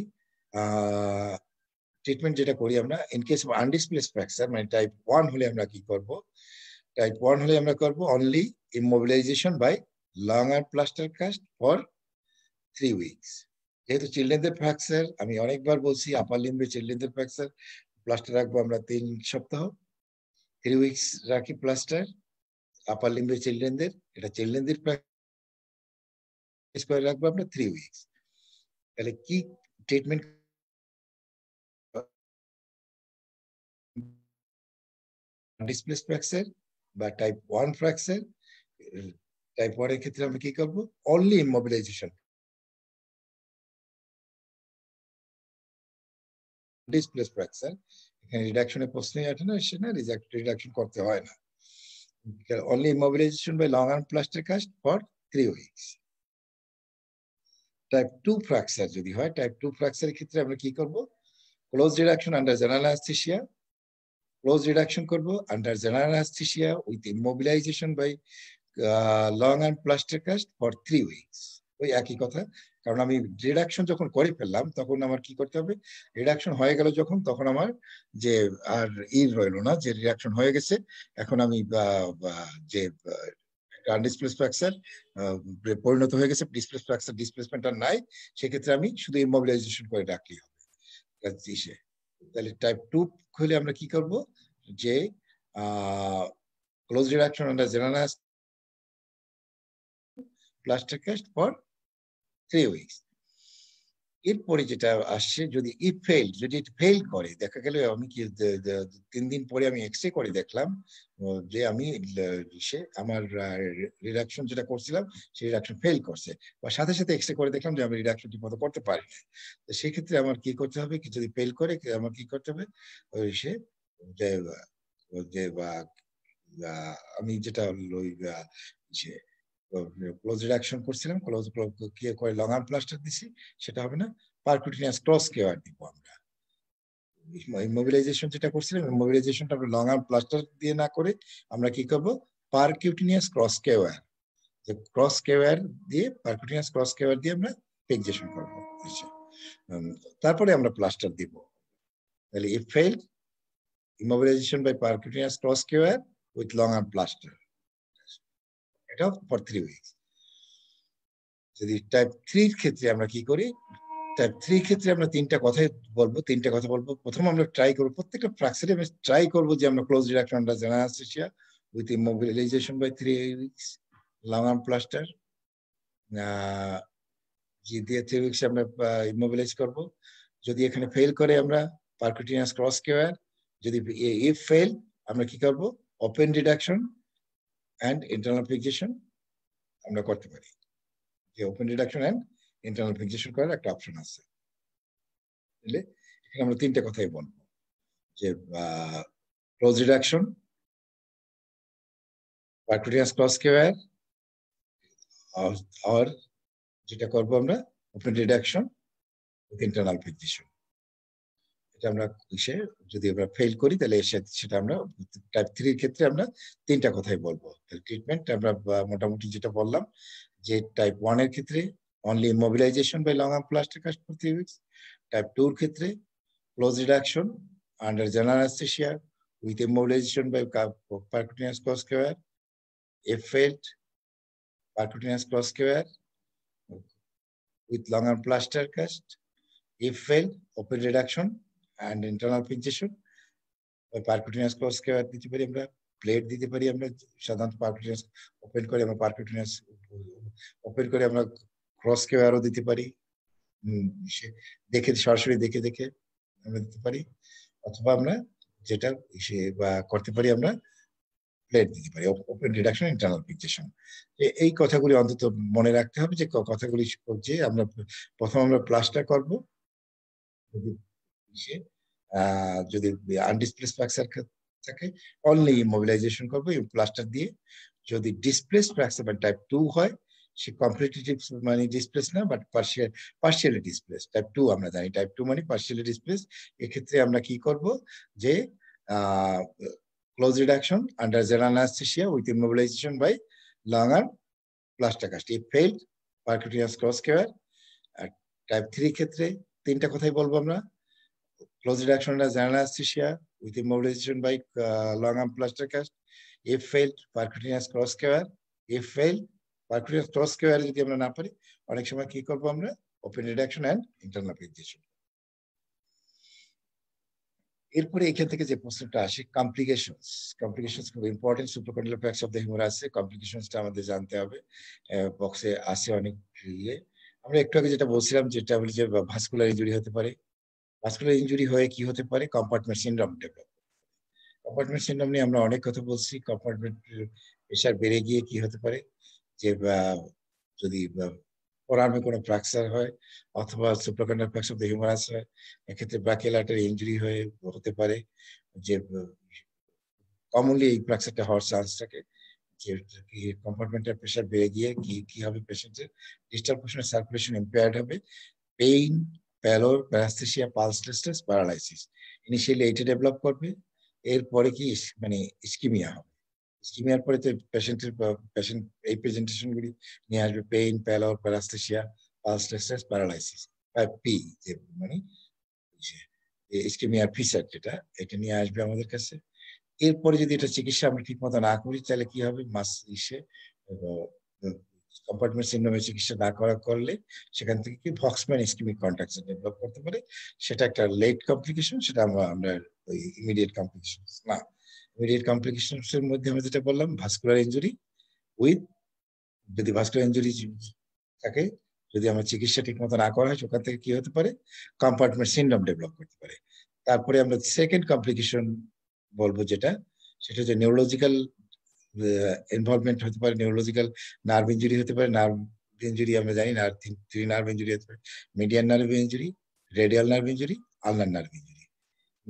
ট্রিটমেন্ট যেটা করি আমরা ইন কেস অফ আনডিসপ্লেসড ফ্র্যাকচার, মানে টাইপ 1 হলে আমরা কি করব? টাইপ 1 হলে আমরা করব only immobilisation by long arm plaster cast for 3 weeks. যেহেতু চিলড্রেনদের ফ্র্যাকচার, আমি অনেকবার বলছি আপার লিম্বে চিলড্রেনদের ফ্র্যাকচার প্লাস্টার রাখবো আমরা 3 সপ্তাহ, 3 উইকস রাখি প্লাস্টার আপার লিম্বে চিলড্রেনদের। এটা চিলড্রেনদের প্র্যাকটিস করে রাখবো আমরা 3 উইকস। তাহলে কি ট্রিটমেন্ট? ডিসপ্লেসড ফ্র্যাকচার বা টাইপ 1 ফ্র্যাকচার, টাইপ 1 এর ক্ষেত্রে আমরা কি করবো? Only immobilisation. ডিসপ্লেসড ফ্র্যাকচার এখানে রিডাকশনের প্রশ্নই আসে না, সে না রিডাকশন করতে হয় না, only immobilisation by long arm plaster cast for 3 weeks. Type 2 fracture যদি হয়, টাইপ 2 ফ্র্যাকচারের ক্ষেত্রে আমরা কি করব? Close reduction under general anaesthesia, close reduction করব under general anaesthesia with immobilization by long arm plaster cast for 3 weeks. ওই একই কথা, কারণ আমি রিডাকশন যখন করে ফেললাম তখন আমার কি করতে হবে? রিডাকশন হয়ে গেল যখন, তখন আমার যে আর রইল না, যে রিডাকশন হয়ে গেছে, এখন আমি যে আনডিসপ্লেসড ফ্র্যাকচার পরিণত হয়ে গেছে ডিসপ্লেসড ফ্র্যাকচার, ডিসপ্লেসমেন্ট আর নাই, সেক্ষেত্রে আমি শুধু ইমোবিলাইজেশন করে রাখলেই হবে। তাহলে টাইপ 2 হলে আমরা কি করব? যে close reduction under general plaster cast for 3 weeks. এরপরে যেটা আসছে, যদি যদি ফেল করে, দেখা গেল আমি কি 3 দিন পরে আমি এক্সরে করে দেখলাম যে আমি আমার রিডাকশন যেটা করছিলাম সেই রিডাকশন ফেল করছে, বা সাথে সাথে এক্সরে করে দেখলাম যে আমি রিডাকশন ঠিক মতো করতে পারি না, তো সেক্ষেত্রে আমার কি করতে হবে? যদি ফেল করে আমার কি করতে হবে? ওই সে যে আমি যেটা ওই ক্লোজ রিডাকশন করছিলাম, ক্লোজ কি করে লং আর্ম প্লাস্টার দিছি, সেটা হবে না, পারকুটিনিয়াস ক্রস কেয়ার দিব আমরা। ইমোবিলাইজেশন যেটা করছিলাম, ইমোবিলাইজেশনটা আমরা লং আর্ম প্লাস্টার দিয়ে না করে আমরা কি করব? পারকুটিনিয়াস ক্রস কেয়ার, যে ক্রস কেয়ার দিয়ে, পারকুটিনিয়াস ক্রস কেয়ার দিয়ে আমরা ফিক্সেশন করব। তারপরে আমরা প্লাস্টার দিব। তাহলে if fail, immobilization by percutaneous cross keywire with long arm plaster, এটা ফর 3 উইকস। যদি টাইপ 3 এর ক্ষেত্রে আমরা কি করি? টাইপ 3 এর ক্ষেত্রে আমরা তিনটা কথা বলবো। প্রথম আমরা ট্রাই করব, প্রত্যেকটা ফ্র্যাকচারে আমরা ট্রাই করব যে আমরা close reduction under general anaesthesia with immobilization by 3 weeks, long arm plaster জি দিয়ে 3 উইকস আমরা ইমোবিলাইজ করব। যদি এখানে ফেল করে আমরা পারকুটিনিয়াস ক্রস কেয়ার, যদি ইফ ফেল আমরা কি করব? Open reduction and internal fixation আমরা করতে পারি, যে open reduction and internal fixation করার একটা অপশন আছে। তাহলে এখানে আমরা তিনটা কথাই বলবো, যে ক্লোজ রিডাকশন, পারকুটিনিয়াস ক্রস কেয়ার, আর যেটা করবো আমরা open reduction with internal fixation. এটা আমরা যদি আমরা ফেল করি তাহলে সেটা আমরা টাইপ 3 এর ক্ষেত্রে আমরা তিনটা কথাই বলবো। ট্রিটমেন্ট আমরা মোটামুটি যেটা বললাম, যে টাইপ 1 এর ক্ষেত্রে only immobilisation by long arm plaster cast for 3 weeks, type 2 এর ক্ষেত্রে close reduction under general anesthesia with immobilization by percutaneous cross-cover, if failed, percutaneous cross-cover with long arm plaster cast, if failed, open reduction and internal pinchation by percutaneous cross-cover দিতে পারি আমরা, plate দিতে পারি আমরা, সাধারণত পারকুটিনিয়াস open করে আমরা পারকুটিনিয়াস open করে আমরা ক্রস কেয়ারও দিতে পারি, দেখে সরাসরি দেখে দেখে আমরা দিতে পারি, অথবা আমরা যেটা বা করতে পারি আমরা প্লেট দিতে পারি, ওপেন রিডাকশন ইন্টারনাল পিকচার। এই কথাগুলি অন্তত মনে রাখতে হবে যে কথাগুলি যে আমরা প্রথম আমরা প্লাস্টার করব, যদি আনডিসপ্লেস ফ্র্যাকচার থাকে অনলি ইমোবিলাইজেশন করবো প্লাস্টার দিয়ে। যদি ডিসপ্লেস ফ্র্যাকচার বা টাইপ 2 হয়, সে কমপ্লিটলি মানে ডিসপ্লেস না বাট পার্শিয়ালি ডিসপ্লেস, টাইপ 2 আমরা জানি, টাইপ 2 মানে পার্শিয়ালি ডিসপ্লেস। এক্ষেত্রে আমরা কি করব যে close reduction under general anaesthesia with immobilization by long arm plaster cast, if failed percutaneous cross K-wire. আর টাইপ 3 ক্ষেত্রে তিনটা কথাই বলবো আমরা, close reduction under general anesthesia with immobilization by long arm plaster cast, if failed percutaneous cross cover, if failed percutaneous cross cover যদি আমরা না পারি অনেক সময় কি করব আমরা open reduction and internal picture. এরপরে এখান থেকে যে প্রশ্নটা আসে কমপ্লিকেশনস খুব important, supracondylar fracture of the হিউমেরাসে কমপ্লিকেশনসটা আমাদের জানতে হবে, বক্সে আসে অনেক ইয়ে। আমরা একটু আগে যেটা বলছিলাম যেটা বলি যে ভাস্কুলার ইনজুরি হতে পারে, ভাস্কুলার ইনজুরি হয়ে কি হতে পারে compartment syndrome develop. Compartment syndrome নিয়ে আমরা অনেক কথা বলছি, কম্পার্টমেন্ট প্রেশার বেড়ে গিয়ে কি হতে পারে যে যদি ফোরআর্মে কোনো ফ্র্যাকচার হয় অথবা সুপ্রাকন্ডাল ফ্র্যাকচার অফ দ্য হিউমেরাস হয়, এক্ষেত্রে ব্রাকিয়াল আর্টারি ইনজুরি হয়ে হতে পারে, যে কমনলি এই ফ্র্যাকচারটা হওয়ার চান্স থাকে যে কম্পার্টমেন্টের প্রেশার বেড়ে গিয়ে কি হবে, পেশেন্টের ডিস্টাল পোর্শনের সার্কুলেশন ইম্পেয়ার্ড হবে, পেইন, প্যালোর, প্যারাস্থেসিয়া, পালসলেসনেস, প্যারালাইসিস ইনিশিয়ালি এইটা ডেভেলপ করবে। এরপরে কি মানে ইস্কিমিয়া হবে, ইস্কিমিয়ার পরে তো পেশেন্ট এই প্রেজেন্টেশনগুলি নিয়ে আসবে, পেইন, প্যালোর, প্যারাস্থেসিয়া, পালসলেসনেস, প্যারালাইসিস, পি যে মানে ইস্কিমিয়ার ফিচার যেটা, এটা নিয়ে আসবে আমাদের কাছে। এরপরে যদি এটা চিকিৎসা আমরা ঠিক মতো না করি তাহলে কি হবে, কম্পার্টমেন্ট সিনড্রোমের চিকিৎসা না করলে সেখান থেকে কি ভক্সম্যান ইস্কিমিক কন্ট্রাকশন ডেভেলপ করতে পারে, সেটা একটা লেট কমপ্লিকেশন, সেটা আমরা ওই ইমিডিয়েট কমপ্লিকেশন না। ইমিডিয়েট কমপ্লিকেশনস এর মধ্যে আমরা যেটা বললাম ভাস্কুলার ইনজুরি উইথ, যদি ভাস্কুলার ইনজুরি থাকে যদি আমরা চিকিৎসা ঠিক মতো না করা হয় ওখান থেকে কি হতে পারে কম্পার্টমেন্ট সিনড্রোম ডেভেলপ করতে পারে। তারপরে আমরা সেকেন্ড কমপ্লিকেশন বলবো যেটা, সেটা হচ্ছে নিউরোলজিক্যাল ইনভলভমেন্ট হতে পারে, নিউরোলজিক্যাল নার্ভ ইনজুরি হতে পারে, নার্ভ ইনজুরি আমরা জানি থ্রি নার্ভ ইনজুরি হতে পারে, median nerve injury, radial nerve injury, ulnar nerve injury,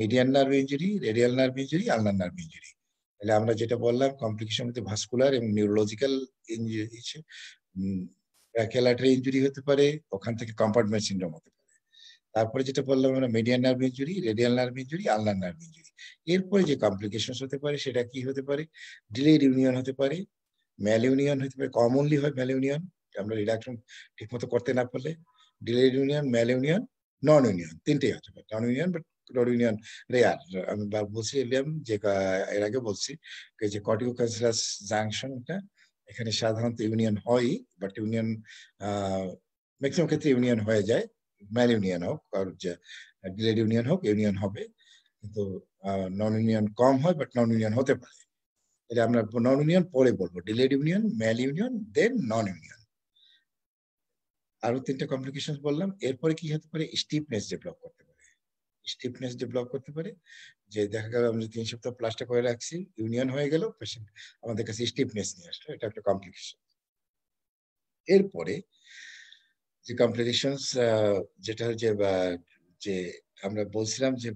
median nerve injury, radial nerve injury, ulnar nerve injury. তাহলে আমরা যেটা বললাম কমপ্লিকেশন মধ্যে ভাস্কুলার এবং neurological injury, brachial artery injury হতে পারে, ওখান থেকে কম্পার্টমেন্ট সিনড্রোম হতে পারে। তারপরে যেটা বললাম আমরা median nerve injury, radial nerve injury, ulnar nerve injury. এরপরে যে কমপ্লিকেশন হতে পারে সেটা কি হতে পারে, ডিলেড ইউনিয়ন হতে পারে, ম্যাল ইউনিয়ন হতে পারে, কমনলি হয় ম্যাল ইউনিয়ন, আমরা রিডাকশন ঠিক মতো করতে না পারলে, delayed union, malunion, non union, তিনটেই হতে পারে। Non union but non union rare, আমি বলছি এলিয়াম যে এর আগে বলছি যে কর্টিকোক্যালসারাস জাংশনটা এখানে সাধারণত ইউনিয়ন হয়, বাট ইউনিয়ন ম্যাক্সিমাম ক্ষেত্রে ইউনিয়ন হয়ে যায়, ম্যাল ইউনিয়ন হোক আর ডিলেড ইউনিয়ন হোক ইউনিয়ন হবে, কিন্তু নন ইউনিয়ন কম হয় বাট নন ইউনিয়ন হতে পারে। এটা আমরা নন ইউনিয়ন পরে বলবো, ডিলেড ইউনিয়ন, ম্যাল ইউনিয়ন, দেন নন ইউনিয়ন। আরো তিনটা কমপ্লিকেশন বললাম। এরপরে কি হতে পারে, স্টিফনেস ডেভেলপ করতে পারে, স্টিফনেস ডেভেলপ করতে পারে, যে দেখা গেল আমরা 3 সপ্তাহ প্লাস্টার করে রাখছি, ইউনিয়ন হয়ে গেল, পেশেন্ট আমাদের কাছে স্টিফনেস নিয়ে আসলো, এটা একটা কমপ্লিকেশন। এরপরে যে কমপ্লিকেশন যেটা যে আমরা বলছিলাম যে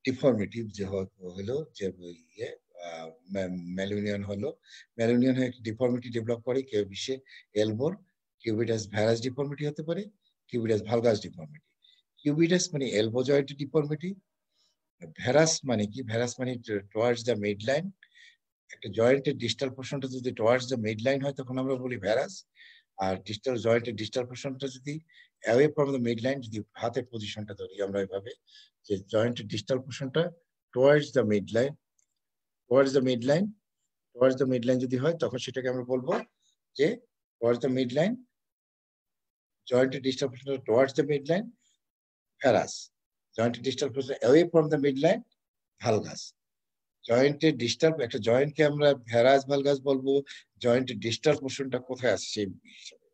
ডিফর্মিটি যে হলো, যে ইয়ে ম্যালইউনিয়ন হলো, ম্যালইউনিয়ন হয়ে ডিফর্মিটি ডেভেলপ করে, কেউ বিশ্বে এলবোর কিউবিটাস ভ্যারাস ডিফর্মিটি হতে পারে, কিউবিটাস ভালগাস ডিফর্মিটি। কিউবিটাস মানে এলবো জয়েন্ট ডিফর্মিটি, ভ্যারাস মানে কি, ভ্যারাস মানে টুয়ার্ডস দ্য মিড লাইন, একটা জয়েন্টের ডিস্টাল পোর্শনটা যদি টুয়ার্ডস দ্য মিড লাইন হয় তখন আমরা বলি ভ্যারাস, আর ডিস্টাল জয়েন্টের ডিস্টাল পোর্শনটা যদি away from the midline, যদি হাতের পজিশনটা ধরি আমরা এভাবে যে জয়েন্টের ডিস্টাল পোর্শনটা towards the midline, towards the midline, towards the midline যদি হয় তখন সেটাকে আমরা বলবো যে টুয়ার্ডস দ্য মিড লাইন, জয়েন্টের ডিস্টাল পোর্শনটা towards the midline varus, জয়েন্টের distal portion away from the midline valgus. জয়েন্টের ডিস্টাল, একটা জয়েন্টকে আমরা ভ্যারাস ভালগাস বলবো, জয়েন্টের ডিস্টাল পোর্শনটা কোথায় আছে সেই হিসাবে।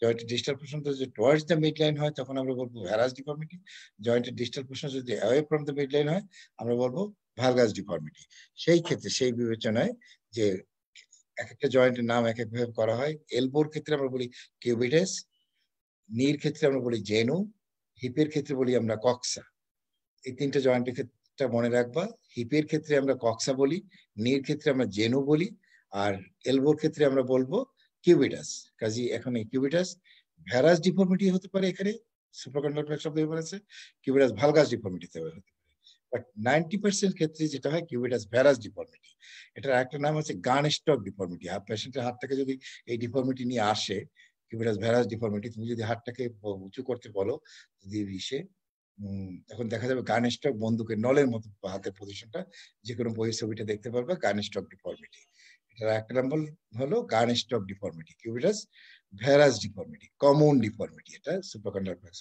জয়েন্টের ডিস্টাল পোর্শনটা যদি টুয়ার্ডস দ্য মিড লাইন হয় তখন আমরা বলবো ভ্যারাস ডিফর্মিটি, জয়েন্টের ডিস্টাল পোর্শন যদি away from the mid line হয় আমরা বলবো ভালগাস ডিফর্মিটি। সেই ক্ষেত্রে সেই বিবেচনায় যে এক একটা জয়েন্টের নাম এক একভাবে করা হয়। এলবোর ক্ষেত্রে আমরা বলি কিউবিটাস, নির ক্ষেত্রে আমরা বলি জেনু, হিপের ক্ষেত্রে বলি আমরা কক্সা। এই তিনটা জয়েন্টের ক্ষেত্রে মনে রাখবা, হিপের ক্ষেত্রে আমরা কক্সা বলি, নির ক্ষেত্রে আমরা জেনু বলি, আর এলবোর ক্ষেত্রে আমরা বলবো কিউবিটাস। কাজে এখন এই কিউবিটাস ভ্যারাস ডিফর্মিটি হতে পারে, এখানে সুপারকন্ডাক্টর শব্দ আছে, কিউবিটাস ভালগাস ডিফর্মিটি হতে পারে। বাট 90% ক্ষেত্রে যেটা হয় কিউবিটাস ভ্যারাস ডিফর্মিটি। এটার একটা নাম হচ্ছে গানস্টক ডিফর্মিটি। পেশেন্টের হাত থেকে যদি এই ডিফর্মিটি নিয়ে আসে, কিউবিটাস ভ্যারাস ডিফর্মিটি, তুমি যদি হাতটাকে উঁচু করতে বলো যদি ইসে, তখন দেখা যাবে গানস্টক, বন্দুকের নলের মতো হাতের পজিশনটা, যে কোনো বইয়ের ছবিটা দেখতে পারবে গানস্টক ডিফর্মিটি। এটার একটা নাম হলো gunstock deformity, cubitus varus deformity, common deformity, এটা সুপারকন্ডাক্টর।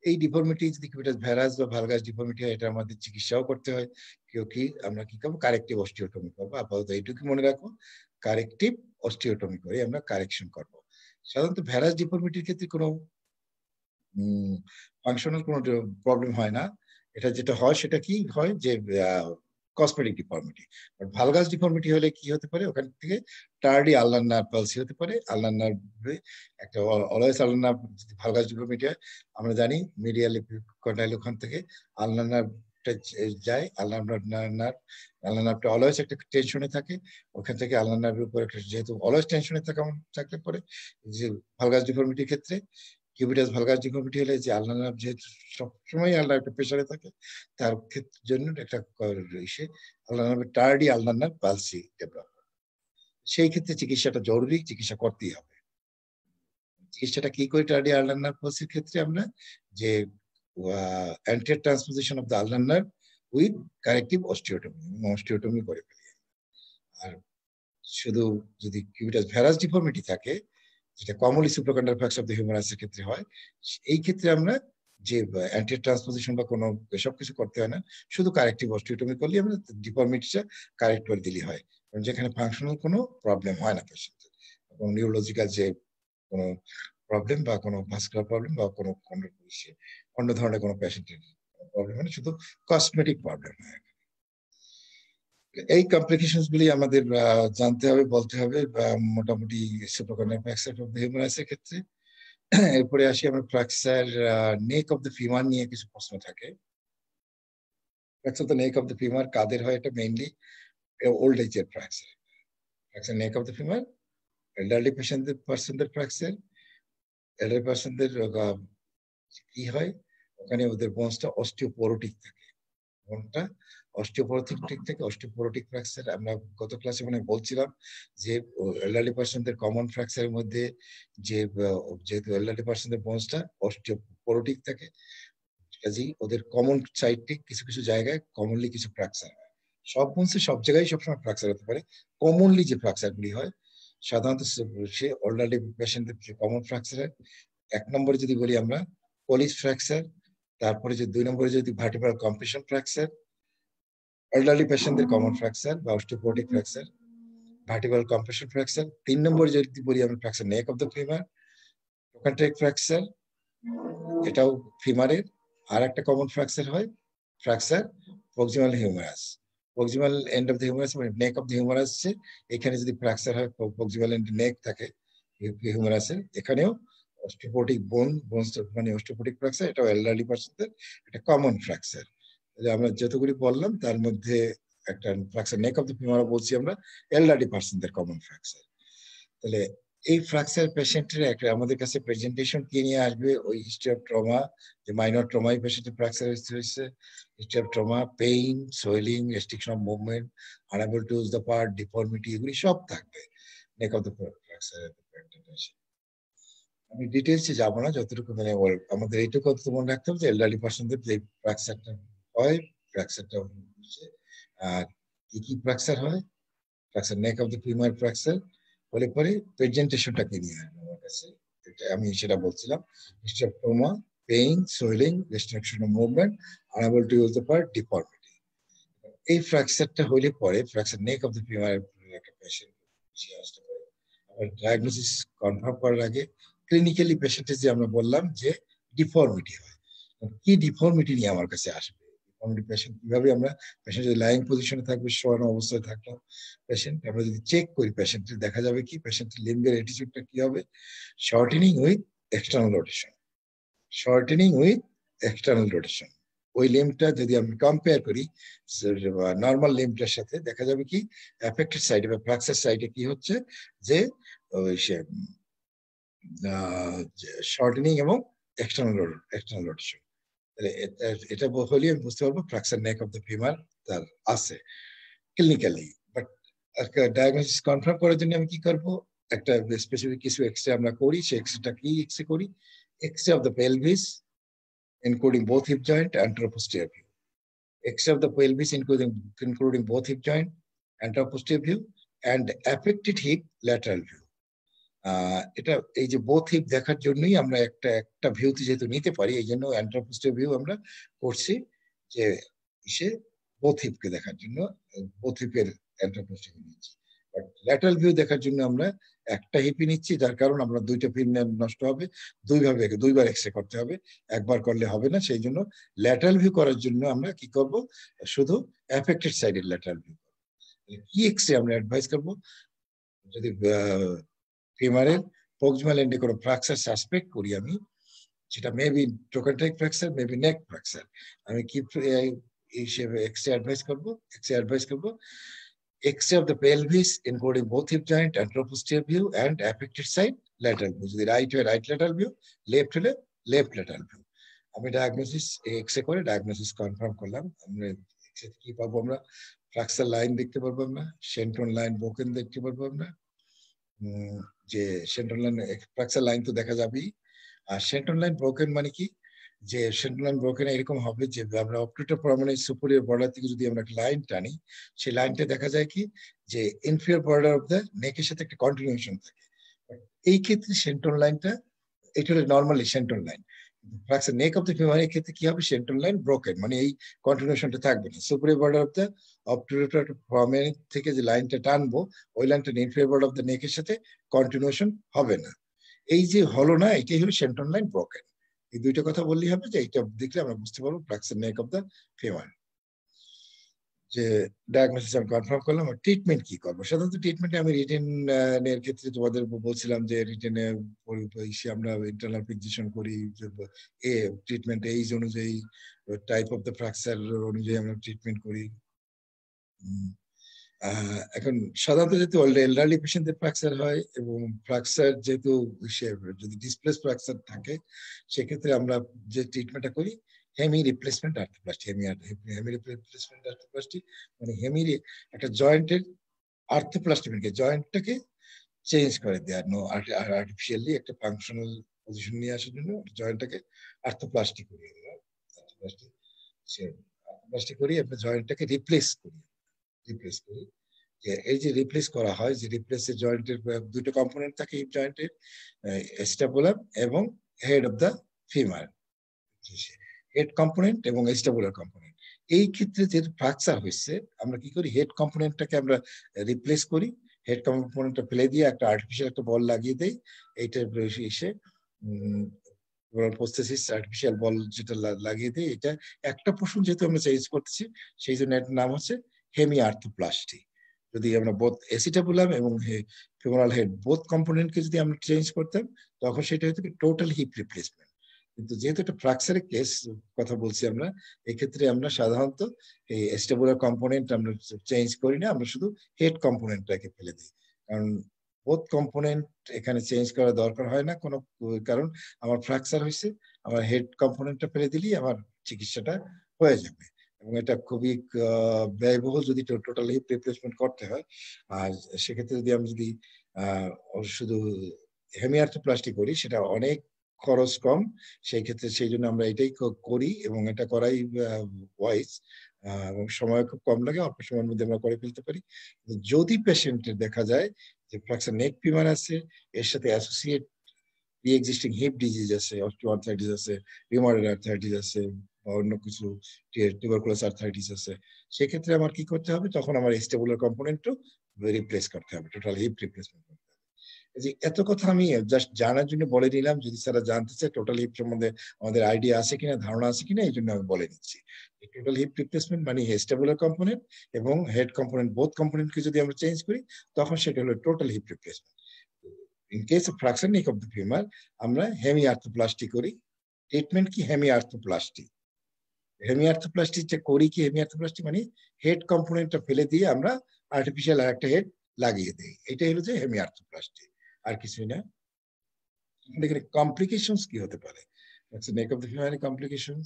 এই ডিফর্মিটি যদি কিউবিটাস ভ্যারাস বা ভালগাস ডিফর্মিটি হয়, এটা আমাদের চিকিৎসাও করতে হয়। কেউ কি আমরা কি করবো, কারেক্টিভ অস্টিওটমি করবো। আপাতত এইটুকু মনে রাখো, কারেক্টিভ অস্টিওটমি করে আমরা কারেকশন করবো। সাধারণত ভ্যারাস ডিফর্মিটির ক্ষেত্রে কোনো ফাংশনাল কোনো প্রবলেম হয় না। এটা যেটা হয় সেটা কি হয় যে কসমেটিক ডিফর্মিটি। ভালগাস ডিফর্মিটি হলে কি হতে পারে, ওখান থেকে টার্ডি আলনার নার্ভ পালসি হতে পারে। আলনার নার্ভে একটা অলওয়েজ আলনার নার্ভ, যদি ভালগাস ডিফর্মিটি হয় আমরা জানি মিডিয়াল কন্ডাইল ওখান থেকে আলনার নার্ভটা যায়, আলনার নার্ভটা অলওয়েজ একটা টেনশনে থাকে, ওখান থেকে আলনার নার্ভের উপর একটা, যেহেতু অলওয়েজ টেনশনে থাকলে পরে যে ভালগাস ডিফর্মিটির ক্ষেত্রে, কিউবিটাস ভালগাস ডিফর্মিটি হলে যে আলনার নার্ভ যেহেতু সবসময় আলনার একটা প্রেসারে থাকে, তার ক্ষেত্রে জন্য একটা আলনার নার্ভের টার্ডি আলনার নার্ভ পালসি ডেভেলপ। সেই ক্ষেত্রে চিকিৎসাটা জরুরি, চিকিৎসা করতেই হবে। চিকিৎসাটা কি করে টার্ডি আলনার নার্ভ পালসির ক্ষেত্রে আমরা যে anterior transposition of the ulnar nerve with corrective osteotomy করে ফেলি। আর শুধু যদি কিউবিটাস ভ্যারাস ডিফর্মিটি থাকে, যেটা commonly superconductor fracture of the হিউমারাসের ক্ষেত্রে হয়, এই ক্ষেত্রে আমরা যে অ্যান্টিরিয়র ট্রান্সপোজিশন বা কোনো এসব কিছু করতে হয় না, শুধু কারেক্টিভ অস্টিওটমি করলে আমরা ডিফর্মিটিটা কারেক্ট করে দিলেই হয়, কারণ যেখানে ফাংশনাল কোনো প্রবলেম হয় না পেশেন্টের, কোনো নিউরোলজিক্যাল যে কোনো প্রবলেম বা কোনো ভাস্কুলার প্রবলেম বা কোনো অন্য ধরনের কোনো পেশেন্টের প্রবলেম হয় না, শুধু কসমেটিক প্রবলেম হয়। এই কমপ্লিকেশনস গুলি আমাদের জানতে হবে, বলতে হবে মোটামুটি সুপারকন্ডাক্টর ফ্র্যাকচার অফ দ্য হিউমারাসের ক্ষেত্রে। এরপরে আসি আমরা fracture neck of the femur নিয়ে কিছু প্রশ্ন থাকে। Fracture the neck of the femur কাদের হয়, এটা মেইনলি ওল্ড এজের fracture. Fracture neck of the femur elderly পার্সনদের ফ্র্যাকচার। এল্ডারলি পার্সনদের কি হয়, ওখানে ওদের বোনসটা অস্টিওপোরোটিক থাকে, বোনটা অস্টিওপোরোটিক থেকে অস্টিওপোরোটিক ফ্র্যাকচার। আমরা গত ক্লাসে মানে বলছিলাম যে এল্ডারলি পার্সনদের কমন ফ্র্যাকচারের মধ্যে যে যেহেতু এল্ডারলি পার্সনদের বোনসটা অস্টিওপোরোটিক থাকে, কাজেই ওদের কমন সাইডটি কিছু কিছু জায়গায় কমনলি কিছু ফ্র্যাকচার হয়। সব বোনসে সব জায়গায় সবসময় ফ্র্যাকচার হতে পারে। কমনলি যে ফ্র্যাকচারগুলি হয় সাধারণত সে এল্ডারলি পেশেন্টদের যে কমন ফ্র্যাকচার হয়, এক নম্বরে যদি বলি আমরা পলিশ ফ্র্যাকচার, তারপরে যে 2 নম্বরে যদি ভার্টিব্রাল কম্প্রেশন ফ্র্যাকচার, এল্ডারলি পেশেন্টদের কমন ফ্র্যাকচার বা osteoporotic fracture, vertebral compression fracture. 3 নম্বরে যদি বলি আমরা fracture neck of the femur, trochanteric fracture, এটাও ফিমারের। আর একটা কমন ফ্র্যাকচার হয় fracture proximal humerus, proximal end of the humerus মানে নেক অফ দ্য হিউমারাস, এখানে যদি ফ্র্যাকচার হয় প্রক্সিমাল এন্ড নেক থাকে হিউমারাসের, এখানেও অস্টিওপোরোটিক মানে অস্টিওপোরোটিক ফ্র্যাকচার, এটাও এল্ডারলি পার্সনদের একটা কমন ফ্র্যাকচার। আমরা যতগুলি বললাম তার মধ্যে একটা fracture neck of the femur বলছি আমরা এল্ডারলি পার্সনদের কমন ফ্র্যাকচার। তাহলে এই ফ্র্যাকচার পেশেন্টের একটা আমাদের কাছে প্রেজেন্টেশন কি নিয়ে আসবে, ওই হিস্ট্রি অফ ট্রমা, যে মাইনর ট্রমাই পেশেন্টের ফ্র্যাকচার হয়েছে, history of trauma, pain, swelling, restriction of movement, unable to use the part, deformity, এগুলি সব থাকবে নেক অফ দ্য ফ্র্যাকচার। আমি ডিটেলসে যাবো না, যতটুকু মানে আমাদের এইটুকু তো মনে রাখতে হবে যে এলডারলি পার্সনদের যে ফ্র্যাকচারটা হয়, ফ্র্যাকচারটা হচ্ছে আর কি কি ফ্র্যাকচার হয়, fracture neck of the femur fracture হলে পরে প্রেজেন্টেশনটাকে নিয়ে হয় আমার কাছে। এটা আমি সেটা বলছিলাম, history of trauma, pain, swelling, restriction of movement, unable to use the part, deformity. এই ফ্র্যাকচারটা হইলে পরে fracture neck of the femur একটা পেশেন্ট আসতে পারে। আবার ডায়াগনোসিস কনফার্ম করার আগে ক্লিনিক্যালি পেশেন্টের যে আমরা বললাম যে ডিফর্মিটি হয়, কি ডিফর্মিটি নিয়ে আমার কাছে আসবে, ডিফর্মিটি পেশেন্ট কিভাবে আমরা, পেশেন্ট যদি লাইং পজিশনে থাকবে, শোয়ানো অবস্থায় থাকলো পেশেন্ট, আমরা যদি চেক করি পেশেন্টের দেখা যাবে কি পেশেন্টের লিম্বের অ্যাটিটিউডটা কি হবে, shortening with external rotation, shortening with external rotation. ওই লিম্বটা যদি আমি কম্পেয়ার করি নর্মাল লিম্বটার সাথে, দেখা যাবে কি অ্যাফেক্টেড সাইডে বা ফ্র্যাকচার সাইডে কি হচ্ছে যে ওই সে শর্টেনিং এবং এক্সটার্নাল রোটেশন। এটা হলে আমি বুঝতে পারবো fracture neck of the femur তার আছে ক্লিনিক্যালি। বাট ডায়াগনোসিস কনফার্ম করার জন্য আমি কি করবো, একটা স্পেসিফিক কিছু এক্সরে আমরা করি, সেই এক্সরেটা কি এক্সরে করি, x-ray of the pelvis including both hip joint and anteroposterior view. X-ray of the pelvis including both hip joint, anteroposterior view, and affected hip lateral view. এটা এই যে বোথ হিপ দেখার জন্যই আমরা একটা ভিউতে যেহেতু নিতে পারি, এই জন্য অ্যান্টেরোপোস্টেরিয়র ভিউ আমরা করছি, যে সে বোথ হিপকে দেখার জন্য বোথ হিপের অ্যান্টেরোপোস্টেরিয়র নিচ্ছি। বাট ল্যাটারাল ভিউ দেখার জন্য আমরা একটা হিপই নিচ্ছি, যার কারণ আমরা দুইটা ফিল্ম নষ্ট হবে, দুইবার এক্সরে করতে হবে, একবার করলে হবে না। সেই জন্য ল্যাটারাল ভিউ করার জন্য আমরা কি করব, শুধু অ্যাফেক্টেড সাইডের ল্যাটারাল ভিউ। কি এক্সরে আমরা অ্যাডভাইস করবো, যদি ফিমারের প্রক্সিমাল এন্ডে কোনো ফ্র্যাকচার সাসপেক্ট করি আমি, সেটা মেবি ট্রোকেন্টারিক ফ্র্যাকচার, মেবি নেক ফ্র্যাকচার, আমি কি হিসেবে এক্সরে অ্যাডভাইস করবো, X-ray of the pelvis including both hip joint, anteroposterior view and affected side lateral view. যদি রাইট হয় রাইট ল্যাটারাল ভিউ, লেফট হলে লেফট ল্যাটারাল ভিউ। আমি ডায়াগনোসিস এক্সরে করে diagnosis confirm করলাম। আমরা এক্সরে কি পাবো, আমরা ফ্র্যাকচার লাইন দেখতে পারবো, আমরা সেন্ট্রন লাইন ব্রোকেন দেখতে পারবো, আমরা যে সেন্ট্রন লাইন ফ্র্যাকচার লাইন তো দেখা যাবেই। আর সেন্ট্রন লাইন ব্রোকেন মানে কি, যে সেন্ট্রাল লাইন ব্রোকেন এরকম হবে যে আমরা অপটিউটার প্রমিনেন্স সুপিরিয়র বর্ডার থেকে যদি আমরা একটা লাইন টানি, সেই লাইনটা দেখা যায় কি যে ইনফিরিয়র বর্ডার অফ দ্য নেকের সাথে একটা কন্টিনিউশন থাকে। এই ক্ষেত্রে সেন্ট্রাল লাইনটা, এটা হলো normally central line. Fracture neck of the ফিমারের ক্ষেত্রে কি হবে, সেন্ট্রাল লাইন ব্রোকেন, মানে এই কন্টিনিউশনটা থাকবে না। Superior border of the obturator prominence থেকে যে লাইনটা টানবো, ওই লাইনটা ইনফিরিয়র বর্ডার অফ দ্য নেকের সাথে কন্টিনিউশন হবে না। এই যে হলো না, এটাই হলো সেন্ট্রাল লাইন ব্রোকেন। এই দুইটা কথা বললেই হবে, যে এটা দেখলে আমরা বুঝতে পারবো fracture neck of the femur. যে ডায়াগনোসিস আমি কনফার্ম করলাম, আর ট্রিটমেন্ট কি করবো, সাধারণত ট্রিটমেন্টে আমি রিটেন এর ক্ষেত্রে তোমাদের বলছিলাম যে রিটেনে আমরা ইন্টারনাল ফিক্সেশন করি, এ ট্রিটমেন্ট এইজ অনুযায়ী, টাইপ অফ দ্য ফ্র্যাকচার অনুযায়ী আমরা ট্রিটমেন্ট করি। এখন সাধারণত যেহেতু এলডারলি পেশেন্টদের ফ্র্যাকচার হয়, এবং ফ্র্যাকচার যেহেতু যদি ডিসপ্লেস ফ্র্যাকচার থাকে, সেক্ষেত্রে আমরা যে ট্রিটমেন্টটা করি hemi replacement arthroplasty. Hemi replacement arthroplasty মানে হেমির একটা জয়েন্টের আর্থোপ্লাস্টি, মানে জয়েন্টটাকে চেঞ্জ করে দেওয়া, আর্টিফিশিয়ালি একটা ফাংশনাল পজিশন নিয়ে আসার জন্য জয়েন্টটাকে আর্থোপ্লাস্টি করি আমরা। আর্থোপ্লাস্টি করি, আপনার জয়েন্টটাকে রিপ্লেস করি। এই যে রিপ্লেস করা হয়, যে রিপ্লেসের জয়েন্টের দুটো কম্পোনেন্ট থাকে হিপ জয়েন্টের, স্ট্যাপুলার এবং head of the femur, head component এবং স্ট্যাপুলার কম্পোনেন্ট। এই ক্ষেত্রে যে ফ্র্যাকচার হয়েছে, আমরা কি করি, হেড কম্পোনেন্টটাকে আমরা রিপ্লেস করি, হেড কম্পোনেন্টটা ফেলে দিয়ে একটা আর্টিফিশিয়াল একটা বল লাগিয়ে দেই। এইটার এসে প্রস্থেসিস আর্টিফিশিয়াল বল যেটা লাগিয়ে দিই, এটা একটা পোর্শন যেহেতু আমরা চেঞ্জ করতেছি, সেই জন্য এটার নাম হচ্ছে হেমি আর্থোপ্লাস্টি। যদি আমরা বোথ এসিটাবুলাম এবং ফিমোরাল হেড বোথ কম্পোনেন্টকে যদি আমরা চেঞ্জ করতাম, তখন সেটা হতো টোটাল হিপ রিপ্লেসমেন্ট। কিন্তু যেহেতু একটা ফ্র্যাকচারের কেস কথা বলছি আমরা, এক্ষেত্রে আমরা সাধারণত এই স্টেবুলার কম্পোনেন্ট আমরা চেঞ্জ করি না, আমরা শুধু হেড কম্পোনেন্টটাকে ফেলে দিই। কারণ বোথ কম্পোনেন্ট এখানে চেঞ্জ করা দরকার হয় না কোনো, কারণ আমার ফ্র্যাকচার হয়েছে, আমার হেড কম্পোনেন্টটা ফেলে দিলেই আমার চিকিৎসাটা হয়ে যাবে। এবং এটা খুবই ব্যয়বহুল যদি টোটাল হিপ রিপ্লেসমেন্ট করতে হয়। আর সেক্ষেত্রে যদি আমি শুধু হেমি আর্থ্রোপ্লাস্টি করি সেটা অনেক খরচ কম, সেই ক্ষেত্রে সেই জন্য আমরা এটাই করি এবং এটা করাই ওয়াইজ, এবং সময় খুব কম লাগে, অল্প সময়ের মধ্যে আমরা করে ফেলতে পারি। যদি পেশেন্টের দেখা যায় যে ফ্র্যাকচার নেক ফিমার আছে, এর সাথে associate pre existing hip disease আছে, অস্টিওআর্থ্রাইটিস আছে, রিউমাটয়েড আর্থ্রাইটিস আছে, বা অন্য কিছু টিউবারকুলাস আর্থ্রাইটিস আছে, সেক্ষেত্রে আমার কি করতে হবে, তখন আমার স্টেবুলার কম্পোনেন্টও রিপ্লেস করতে হবে, টোটাল হিপ রিপ্লেসমেন্ট করতে হবে। যে এত কথা আমি জাস্ট জানার জন্য বলে নিলাম, যদি স্যারা জানতে চায় টোটাল হিপ সম্বন্ধে আমাদের আইডিয়া আছে কিনা, ধারণা আছে কিনা, এই জন্য আমি বলে দিচ্ছি। টোটাল হিপ রিপ্লেসমেন্ট মানে স্টেবুলার কম্পোনেন্ট এবং হেড কম্পোনেন্ট, বোথ কম্পোনেন্টকে যদি আমরা চেঞ্জ করি তখন সেটা হলো total hip replacement. In case of fracture neck of the femur আমরা হেমি আর্থ্রোপ্লাস্টি করি। ট্রিটমেন্ট কি হেমি আর্থ্রোপ্লাস্টি। হেমি আর্থ্রোপ্লাস্টি যে করি কি, হেমি আর্থ্রোপ্লাস্টি মানে হেড কম্পোনেন্টটা ফেলে দিয়ে আমরা আর্টিফিশিয়াল আর একটা হেড লাগিয়ে দিই, এটাই হলো যে হেমি আর্থ্রোপ্লাস্টি, আর কিছুই না। এখানে কমপ্লিকেশনস কি হতে পারে fracture neck of the femur complications?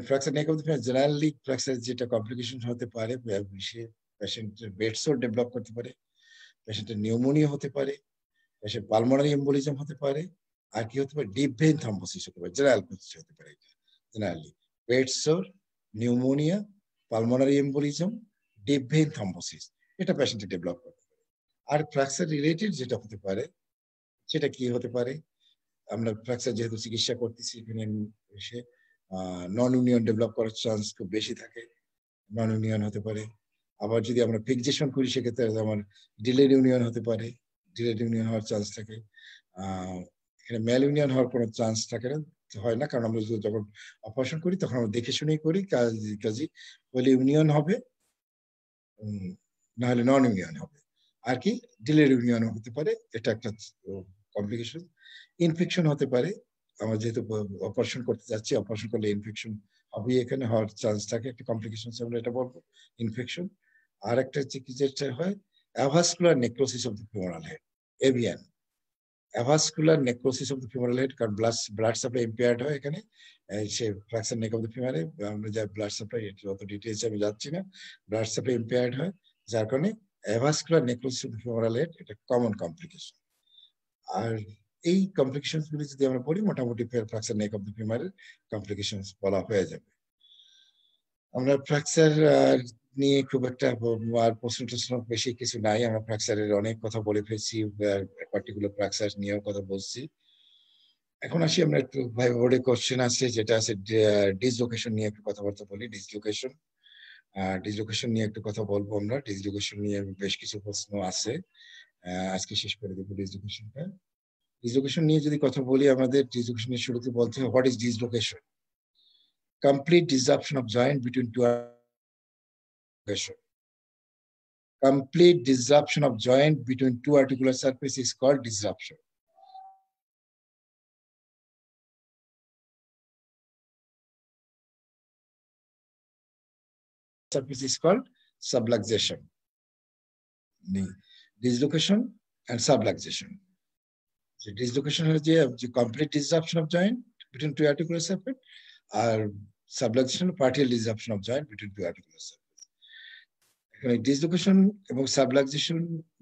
Fracture neck of the femur generally fracture যেটা কমপ্লিকেশন হতে পারে, পেশেন্টের বেড সোর ডেভেলপ করতে পারে, পেশেন্টের নিউমোনিয়া হতে পারে, পেশেন্ট পালমোনারি এম্বোলিজম হতে পারে, আর কি হতে পারে, ডিপ ভেইন থ্রম্বোসিস হতে পারে, জেনারেল হতে পারে। Generally bed sore, pneumonia, pulmonary embolism, deep vein thrombosis, এটা পেশেন্টে ডেভেলপ করতে পারে। আর ফ্র্যাকচার রিলেটেড যেটা হতে পারে সেটা কি হতে পারে, আমরা ফ্র্যাকচার যেহেতু চিকিৎসা করতেছি এখানে এসে নন ইউনিয়ন ডেভেলপ করার চান্স খুব বেশি থাকে, নন ইউনিয়ন হতে পারে। আবার যদি আমরা ফিক্সেশন করি সেক্ষেত্রে আমার ডিলেড ইউনিয়ন হতে পারে, ডিলেড ইউনিয়ন হওয়ার চান্স থাকে। এখানে ম্যাল ইউনিয়ন হওয়ার কোনো চান্স থাকে না, হয় না, কারণ আমরা যখন অপারেশন করি তখন আমরা দেখে শুনেই করি, কাজী হলে ইউনিয়ন হবে, না হলে নন ইউনিয়ন হবে। আর কি ডিলেড ইউনিয়ন হতে পারে, এটা একটা কমপ্লিকেশন। ইনফেকশন হতে পারে, আমরা যেহেতু অপারেশন করতে যাচ্ছি, অপারেশন করলে ইনফেকশন হবে, এখানে হওয়ার চান্স থাকে, একটা কমপ্লিকেশন আমরা এটা বলবো ইনফেকশন। আর একটা যেটা হয় avascular necrosis of the femoral head, AVN, avascular necrosis of the femoral head, কারণ ব্লাড সাপ্লাই ইম্পেয়ার্ড হয় এখানে, সে ফ্র্যাকচার নেক অফ দ্য ফিমারে আমরা যা ব্লাড সাপ্লাই, যত ডিটেলসে আমি যাচ্ছি না, ব্লাড সাপ্লাই ইম্পেয়ার্ড হয়, যার কারণে avascular necrosis of the femoral head এটা কমন কমপ্লিকেশন। আর এই কমপ্লিকেশন গুলি যদি আমরা বলি, মোটামুটি ফ্র্যাকচার নেক অফ দ্য ফিমারের কমপ্লিকেশন বলা হয়ে যাবে। আমরা ফ্র্যাকচার নিয়ে খুব একটা আর প্রশ্ন টশ্ন বেশি কিছু নাই, আমরা ফ্র্যাকচারের অনেক কথা বলে ফেলছি, পার্টিকুলার ফ্র্যাকচার নিয়েও কথা বলছি। এখন আসি আমরা একটু ভাইভা বোর্ডে কোশ্চেন আছে, যেটা আছে ডিসলোকেশন নিয়ে একটু কথাবার্তা বলি। ডিসলোকেশন, ডিসলোকেশন নিয়ে একটু কথা বলবো আমরা। ডিসলোকেশন নিয়ে বেশ কিছু প্রশ্ন আছে, আজকে শেষ করে দেবো ডিসলোকেশনটা। ডিসলোকেশন নিয়ে যদি কথা বলি, আমাদের ডিসলোকেশনের শুরুতে বলতে হবে what is dislocation. Complete disruption of joint between two articulation. Complete disruption of joint between two articular surfaces is called disruption. Surface is called subluxation. Dislocation and subluxation. So dislocation is the complete disruption of joint between two articular surfaces, or subluxation partial disruption of joint between two articular surfaces. Dislocation এবং subluxation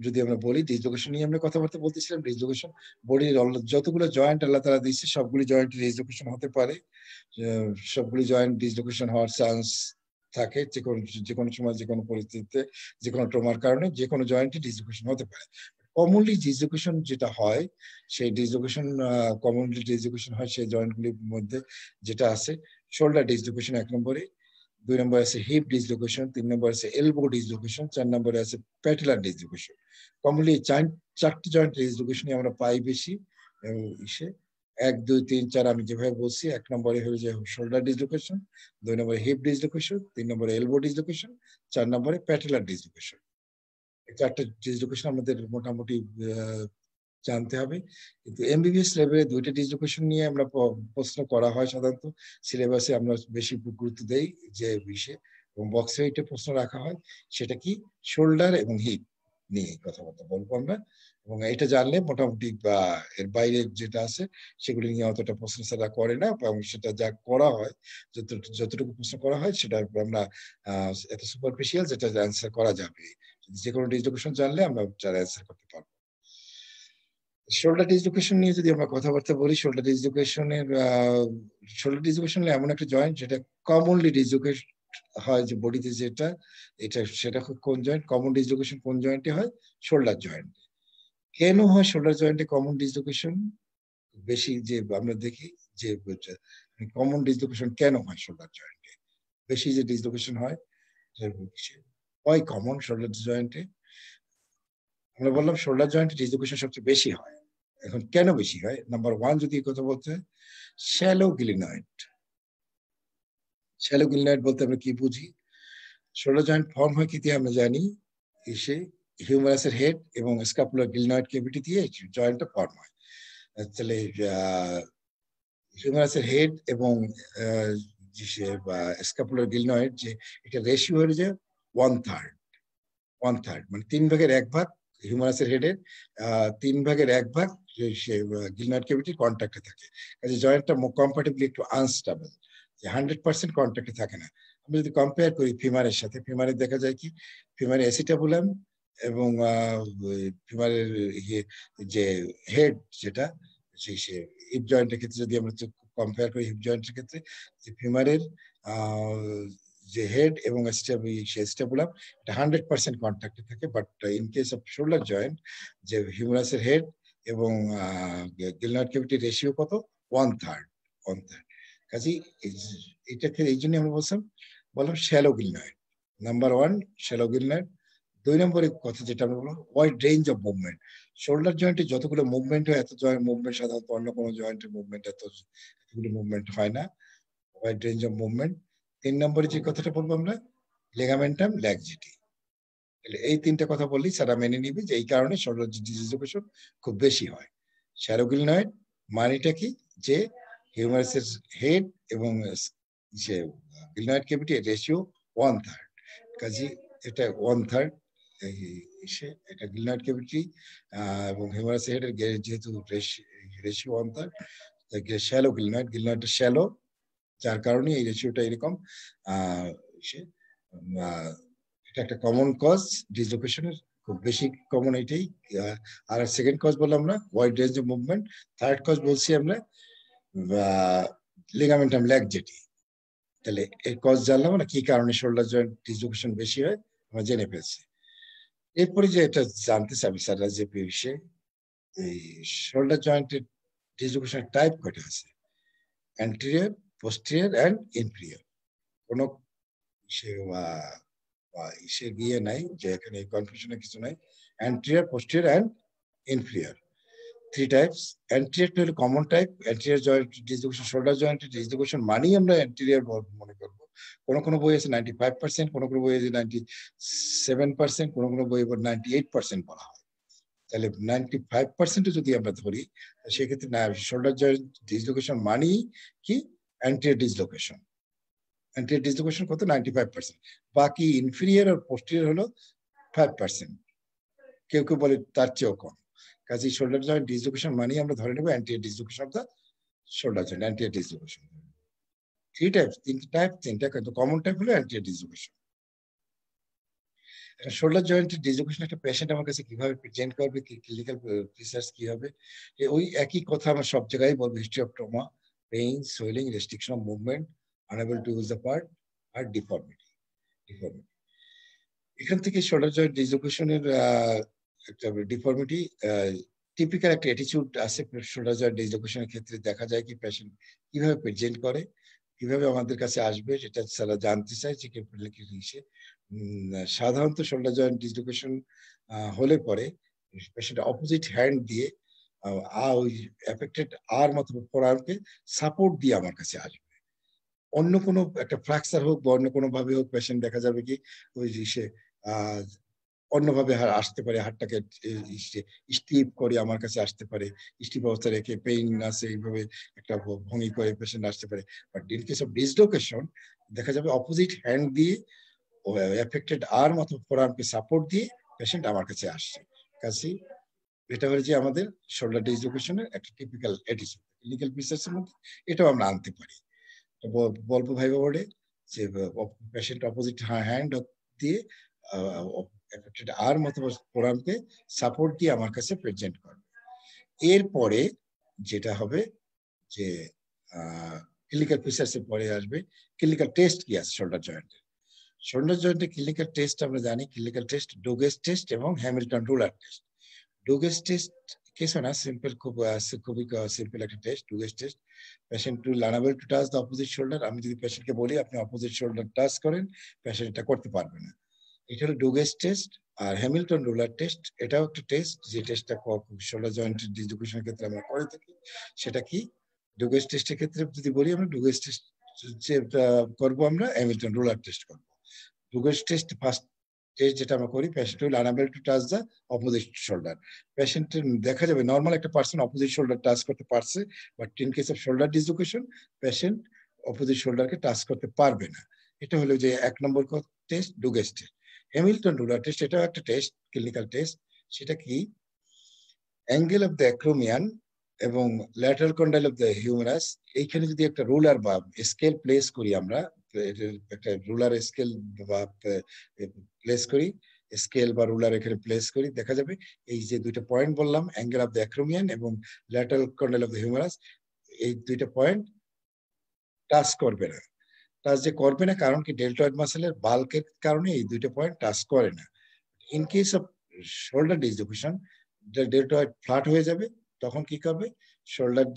যদি আমরা বলি, dislocation নিয়ে আমরা কথাবার্তা বলতেছিলাম। Dislocation বডির যতগুলো জয়েন্ট আল্লাহ তাআলা দিয়েছে সবগুলি জয়েন্ট ডিসলোকেশন হতে পারে, সবগুলি জয়েন্ট ডিসলোকেশন হওয়ার চান্স থাকে, যে কোনো সময়, যে কোনো পরিস্থিতিতে, যে কোনো ট্রমার কারণে যে কোনো জয়েন্টে ডিসলোকেশন হতে পারে। কমনলি ডিসলোকেশন যেটা হয়, সেই ডিসলোকেশন কমনলি ডিসলোকেশন হয় সেই জয়েন্টগুলির মধ্যে যেটা আছে, শোল্ডার ডিসলোকেশন 1 নম্বরে, 2 নম্বরে আছে হিপ ডিসলোকেশন, 3 নম্বরে আছে এলবো ডিসলোকেশন, 4 নম্বরে আছে প্যাটেলার ডিসলোকেশন। কমনলি চারটি জয়েন্ট ডিসলোকেশনই আমরা পাই বেশি। ইসে 1, 2, 3, 4 আমি যেভাবে বলছি, 1 নম্বরে হয়ে যায় শোল্ডার ডিসলোকেশন, 2 নম্বরে হিপ ডিসলোকেশন, 3 নম্বরে এলবো ডিসলোকেশন, 4 নম্বরে প্যাটেলার ডিসলোকেশন। এই 4টা ডিসলোকেশন আমাদের মোটামুটি জানতে হবে। কিন্তু এমবিবিএস লেভেলে 2টা ডিসলোকেশন নিয়ে আমরা প্রশ্ন করা হয় সাধারণত, সিলেবাসে আমরা বেশি গুরুত্ব দেই যে বিষয়ে, এবং বক্সে এটা প্রশ্ন রাখা হয়, সেটা কি শোল্ডার এবং হিপ নিয়ে কথাবার্তা বলবো আমরা। এবং এটা জানলে মোটামুটি এর বাইরে যেটা আছে সেগুলি নিয়ে অতটা প্রশ্ন ছাড়া করে না, এবং সেটা যা করা হয়, যতটুকু প্রশ্ন করা হয় সেটা আমরা এত সুপারফিশিয়াল যেটা অ্যান্সার করা যাবে। যে কোনো ডিসলোকেশন জানলে আমরা যারা অ্যান্সার করতে পারবো। শোল্ডার ডিসলোকেশন নিয়ে যদি আমরা কথাবার্তা বলি, শোল্ডার ডিসলোকেশন এমন একটা জয়েন্ট যেটা কমনলি ডিসলোকেট হয়, যে বডিতে যেটা সেটা কোন জয়েন্ট, কমন ডিসলোকেশন কোন জয়েন্টে হয়? Shoulder joint. কেন হয় শোল্ডার জয়েন্টে কমন ডিসলোকেশন বেশি? যে আমরা দেখি যে কমন ডিসলোকেশন কেন হয় শোল্ডার জয়েন্টে বেশি, যে ডিসলোকেশন হয় হয় কমন শোল্ডার জয়েন্টে? আমরা বললাম শোল্ডার জয়েন্টে ডিসলোকেশন সবচেয়ে বেশি হয়। এখন কেন বেশি হয়? নাম্বার ওয়ান যদি কথা বলতে, শ্যালো গ্লিনয়েড। শ্যালো গ্লিনয়েড বলতে আমরা কি বুঝি? শোল্ডার জয়েন্ট ফর্ম হয় কি দিয়ে আমরা জানি, এসে হিউমারাসের হেড এবং স্ক্যাপুলার গ্লিনয়েড ক্যাভিটি দিয়ে জয়েন্টটা ফর্ম হয়। তাহলে হিউমারাসের হেড এবং স্ক্যাপুলার গ্লিনয়েড, যে এটা রেশিও হয়ে যায় 1/3 মানে 3/1 হিউমারাসের হেডের 3/1 সে গ্লিনয়েড ক্যাভিটি কন্ট্যাক্টে থাকে। কাজে জয়েন্টটা কম্পারেটিভলি একটু আনস্টেবল, 100% কন্ট্যাক্টে থাকে না। আমরা যদি কম্পেয়ার করি ফিমারের সাথে, ফিমারে দেখা যায় কি, ফিমারে অ্যাসিটাবুলাম এবং ফিমারের যে হেড, যেটা হিপ জয়েন্টের ক্ষেত্রে যদি আমরা কম্পেয়ার করি, হিপ জয়েন্টের ক্ষেত্রে যে ফিমারের যে হেড এবং স্টেবুলাম এটা 100% কন্ট্যাক্টে থাকে। But in case of shoulder joint, যে হিউমারাসের হেড এবং গ্লিনয়েড ক্যাভিটির রেশিও কত? 1/3। কাজে এটাকে এই জন্য আমরা বললাম shallow glenoid. Number one shallow glenoid. 2 নম্বরের কথা যেটা আমরা বললাম, wide range of movement. Shoulder জয়েন্টে যতগুলো মুভমেন্ট হয়, এত মুভমেন্ট সাধারণত অন্য কোনো জয়েন্টের মুভমেন্ট এতগুলো মুভমেন্ট হয় না। Wide range of movement. 3 নম্বরে যে কথাটা বলবো আমরা, লিগামেন্টাম ল্যাক্সিটি। এই 3টা কথা বললেই সারা মেনে নিবে যে এই কারণে শোল্ডার ডিসলোকেশন খুব বেশি হয়। শ্যালো গ্লিনয়েড মানেটা কি, যে হিউমারাসের হেড এবং গ্লিনয়েড ক্যাভিটি রেশিও 1/3। কাজে এটা 1/3 এটা গ্লিনয়েড ক্যাভিটি এবং হিউমারাস হেডের যেহেতু রেশিও 1/3, শ্যালো গ্লিনয়েডটা শ্যালো, যার কারণে এই রেশিওটা এরকম। এটা একটা কমন কজ ডিসলোকেশনের, খুব বেশি কমন এটাই। আর সেকেন্ড কজ বললাম আমরা wide range of movement. Third cause বলছি আমরা লিগামেন্টাম ল্যাক্সিটি। তাহলে এই কজ জানলাম না, কি কারণে শোল্ডার জয়েন্ট ডিসলোকেশন বেশি হয় আমরা জেনে ফেলছি। এরপরে যে এটা জানতে চাবি স্যাররা যে বিষয়ে, এই শোল্ডার জয়েন্টের ডিসলোকেশন টাইপ কয়টা আছে? Anterior, posterior and inferior. কোনো সে গিয়ে নাই যে এখানে কনফিউশনের কিছু নাই। Anterior, posterior and inferior, 3 types. Anterior হলো common type. Anterior joint dislocation, shoulder জয়েন্টের ডিসলোকেশন মানেই আমরা অ্যান্টেরিয়র মনে করবো। কোনো বই আছে 95%, কোনো বই আছে 97%, কোনো বই 98% বলা হয়। তাহলে 95% যদি আমরা ধরি, সেক্ষেত্রে শোল্ডার জয়েন্ট ডিসলোকেশন মানেই কি? Anterior dislocation. অ্যান্টেরিয়র ডিসলোকেশন কত? 95%। বাকি ইনফেরিয়র আর পোস্টেরিয়র হলো 5%, কেউ বলে তার চেয়েও কম। কাজে শোল্ডার জয়েন্ট ডিসলোকেশন মানেই আমরা ধরে নেব anterior dislocation of the shoulder joint, anterior dislocation. 3 type, 3টা কিন্তু কমন টাইপ হলো অ্যান্টেরিয়র ডিসলোকেশন। শোল্ডার জয়েন্টের ডিসলোকেশন একটা পেশেন্ট আমার কাছে কিভাবে প্রেজেন্ট করবে, ক্লিনিক্যাল রিসার্চ কি হবে, ওই একই কথা আমরা সব জায়গায় বলবো। History of trauma, pain, swelling, restriction of movement, unable to use the part, আর ডিফর্মিটি। এখান থেকে শোল্ডার জয়েন্ট ডিসলোকেশনের একটা ডিফর্মিটি, টিপিক্যাল একটা অ্যাটিটিউড আছে শোল্ডার জয়েন্ট ডিসলোকেশনের ক্ষেত্রে। দেখা যায় কি পেশেন্ট কিভাবে প্রেজেন্ট করে, কিভাবে আমাদের কাছে আসবে, সেটা তারা জানতে চায়। সাধারণত শোল্ডার জয়েন্ট ডিসলোকেশন হলে পরে পেশেন্ট অপোজিট হ্যান্ড দিয়ে ওই এফেক্টেড আর মতো ফোরআর্মকে সাপোর্ট দিয়ে আমার কাছে আসবে। অন্য কোনো একটা ফ্র্যাকচার হোক বা অন্য কোনো ভাবে হোক, পেশেন্ট দেখা যাবে কি ওই সে অন্যভাবে আসতে পারে, হাতটাকে স্টিপ করে আমার কাছে আসতে পারে, স্টিপ অবস্থা রেখে পেইন আছে এইভাবে একটা ভঙ্গি করে পেশেন্ট আসতে পারে। But in case of dislocation দেখা যাবে অপোজিট হ্যান্ড দিয়ে এফেক্টেড আর মতো ফোরআর্মকে সাপোর্ট দিয়ে পেশেন্ট আমার কাছে আসছে। কাজে এটা হচ্ছে আমাদের শোল্ডার ডিসলোকেশনের একটা টিপিক্যাল অ্যাটিটিউড। ক্লিনিক্যাল রিসার্চের মধ্যে এটাও আমরা আনতে পারি। বলবো ভাইবা বোর্ডে যে পেশেন্ট অপোজিট হ্যান্ড দিয়ে এফেক্টেড আর মতো ফোরামকে সাপোর্ট দিয়ে আমার কাছে প্রেজেন্ট করবে। এরপরে যেটা হবে যে ক্লিনিক্যাল ফিচার্সের পরে আসবে ক্লিনিক্যাল টেস্ট কি আছে শোল্ডার জয়েন্টের। শোল্ডার জয়েন্টের ক্লিনিক্যাল টেস্ট আমরা জানি, ক্লিনিক্যাল টেস্ট ডোগেস টেস্ট এবং Hamilton ruler test. Dugas test কিছু না, সিম্পল, খুবই সিম্পল একটা test. Dugas test, patient to learnable to touch the opposite shoulder. আমি যদি পেশেন্টকে বলি আপনি অপোজিট শোল্ডার টাচ করেন, পেশেন্ট এটা করতে পারবে না। এটা হলো ডোগেস টেস্ট। আর হ্যামিল্টন রুলার টেস্ট, এটাও একটা টেস্ট, যে টেস্টটা শোল্ডার জয়েন্টের ডিসলোকেশনের ক্ষেত্রে আমরা করে থাকি। সেটা কি, ডোগেস টেস্টের ক্ষেত্রে যদি বলি আমরা ডোগেস টেস্ট করবো, আমরা হ্যামিল্টন রুলার টেস্ট করবো। ডোগেস টেস্ট ফার্স্ট টেস্ট যেটা আমরা করি, patient will unable to touch the opposite shoulder. পেশেন্টের দেখা যাবে নর্মাল একটা পার্সন অপোজিট শোল্ডার টাচ করতে পারছে, but in case of shoulder dislocation patient opposite শোল্ডারকে টাচ করতে পারবে না। এটা হলো যে 1 নম্বর test, Dugas test. Hamilton ruler test, এটাও একটা টেস্ট, ক্লিনিক্যাল টেস্ট। সেটা কি, অ্যাঙ্গেল অফ দ্য অ্যাক্রোমিয়ান এবং lateral condyle of the humerus, এইখানে যদি একটা রুলার বা স্কেল প্লেস করি আমরা, একটা রুলার স্কেল বা প্লেস করি, স্কেল বা রুলার এখানে প্লেস করি, দেখা যাবে এই যে দুইটা পয়েন্ট বললাম, অ্যাঙ্গেল অফ দ্য অ্যাক্রোমিয়ান এবং lateral condyle of the humerus, এই দুইটা পয়েন্ট টাচ করবে না। টাচ যে করবে না, কারণ কি, ডেল্টয়েড মাসেলের বাল্কের কারণে এই দুইটা পয়েন্ট টাচ করে না। In case of shoulder dislocation, deltoid flat হয়ে যাবে, তখন কি করবে, শোল্ডার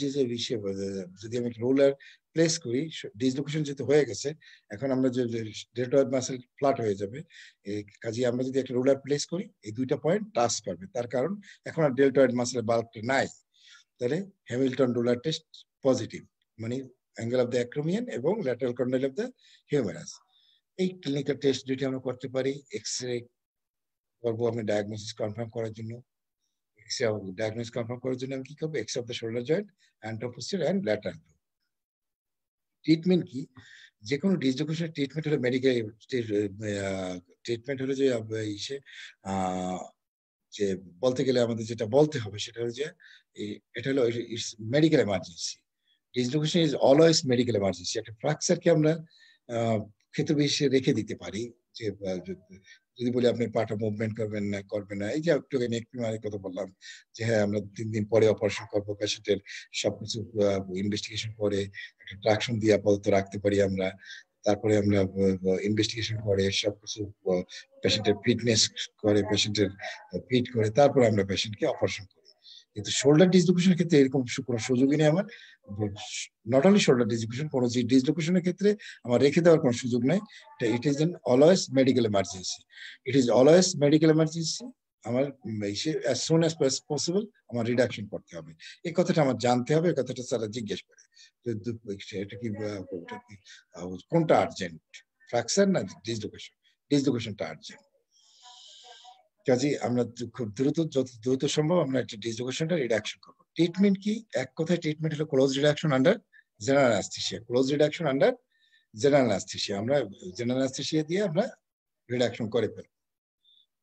যদি আমি রোলার প্লেস করি, ডিসলোকেশন যেহেতু হয়ে গেছে, এখন আমরা যে ডেল্টয়েড মাসেল ফ্ল্যাট হয়ে যাবে, কাজে আমরা যদি একটা রোলার প্লেস করি, এই দুইটা পয়েন্ট টাচ করবে, তার কারণ এখন আর ডেল্টয়েড মাসেলের বাল্কটা নাই। তাহলে হ্যামিল্টন রুলার টেস্ট পজিটিভ, মানে অ্যাঙ্গেল অফ দ্য অ্যাক্রোমিয়ান এবং lateral condyle of the humerus. এই ক্লিনিক্যাল টেস্ট দুটি আমরা করতে পারি। এক্সরে করবো আমি ডায়াগনোসিস কনফার্ম করার জন্য। ডায়াগনোসিস কনফার্ম করার জন্য আমি কি করবো, X of the shoulder joint, anteroposterior and lateral. Treatment কি, যে কোনো ডিসলোকেশনের ট্রিটমেন্ট হলো মেডিকেল ট্রিটমেন্ট হলো যে ইসে যে বলতে গেলে আমাদের যেটা বলতে হবে সেটা হলো যে এটা হলো it's medical emergency. Dislocation is always medical emergency. একটা ফ্র্যাকচারকে আমরা ক্ষেত্র বিশেষে রেখে দিতে পারি, যে যদি বলি আপনি পাটা মুভমেন্ট করবেন না, এই যে একটু নেক কথা বললাম, যে হ্যাঁ আমরা 3 দিন পরে অপারেশন করবো, পেশেন্টের সবকিছু ইনভেস্টিগেশন করে একটা ট্রাকশন দিয়ে আপাতত রাখতে পারি আমরা। তারপরে আমরা ইনভেস্টিগেশন করে সবকিছু পেশেন্টের ফিটনেস করে, পেশেন্টের ফিট করে তারপরে আমরা পেশেন্টকে অপারেশন করি। কিন্তু শোল্ডার ডিসলোকেশনের ক্ষেত্রে এরকম কোনো সুযোগই নেই আমার। নট অনলি শোল্ডার ডিসলোকেশন, কোনো ডিসলোকেশনের ক্ষেত্রে আমার রেখে দেওয়ার কোনো সুযোগ নেই। It is an always medical emergency. It is always medical emergency. আমার অ্যাজ সুন অ্যাজ পসিবল আমার রিডাকশন করতে হবে। এই কথাটা আমার জানতে হবে। এই কথাটা স্যার জিজ্ঞেস করে এটা কি কোনটা আর্জেন্ট, ফ্র্যাকচার না ডিসলোকেশন? ডিসলোকেশনটা আর্জেন্ট। কাজে আমরা খুব দ্রুত, যত দ্রুত সম্ভব আমরা একটা ডিসলোকেশনটা রিডাকশন করবো। ট্রিটমেন্ট কি, এক কথায় ট্রিটমেন্ট হলো close reduction under general anaesthesia. Close reduction under general anaesthesia, আমরা জেনারেল অ্যানেস্থেসিয়া দিয়ে আমরা রিডাকশন করে ফেলবো।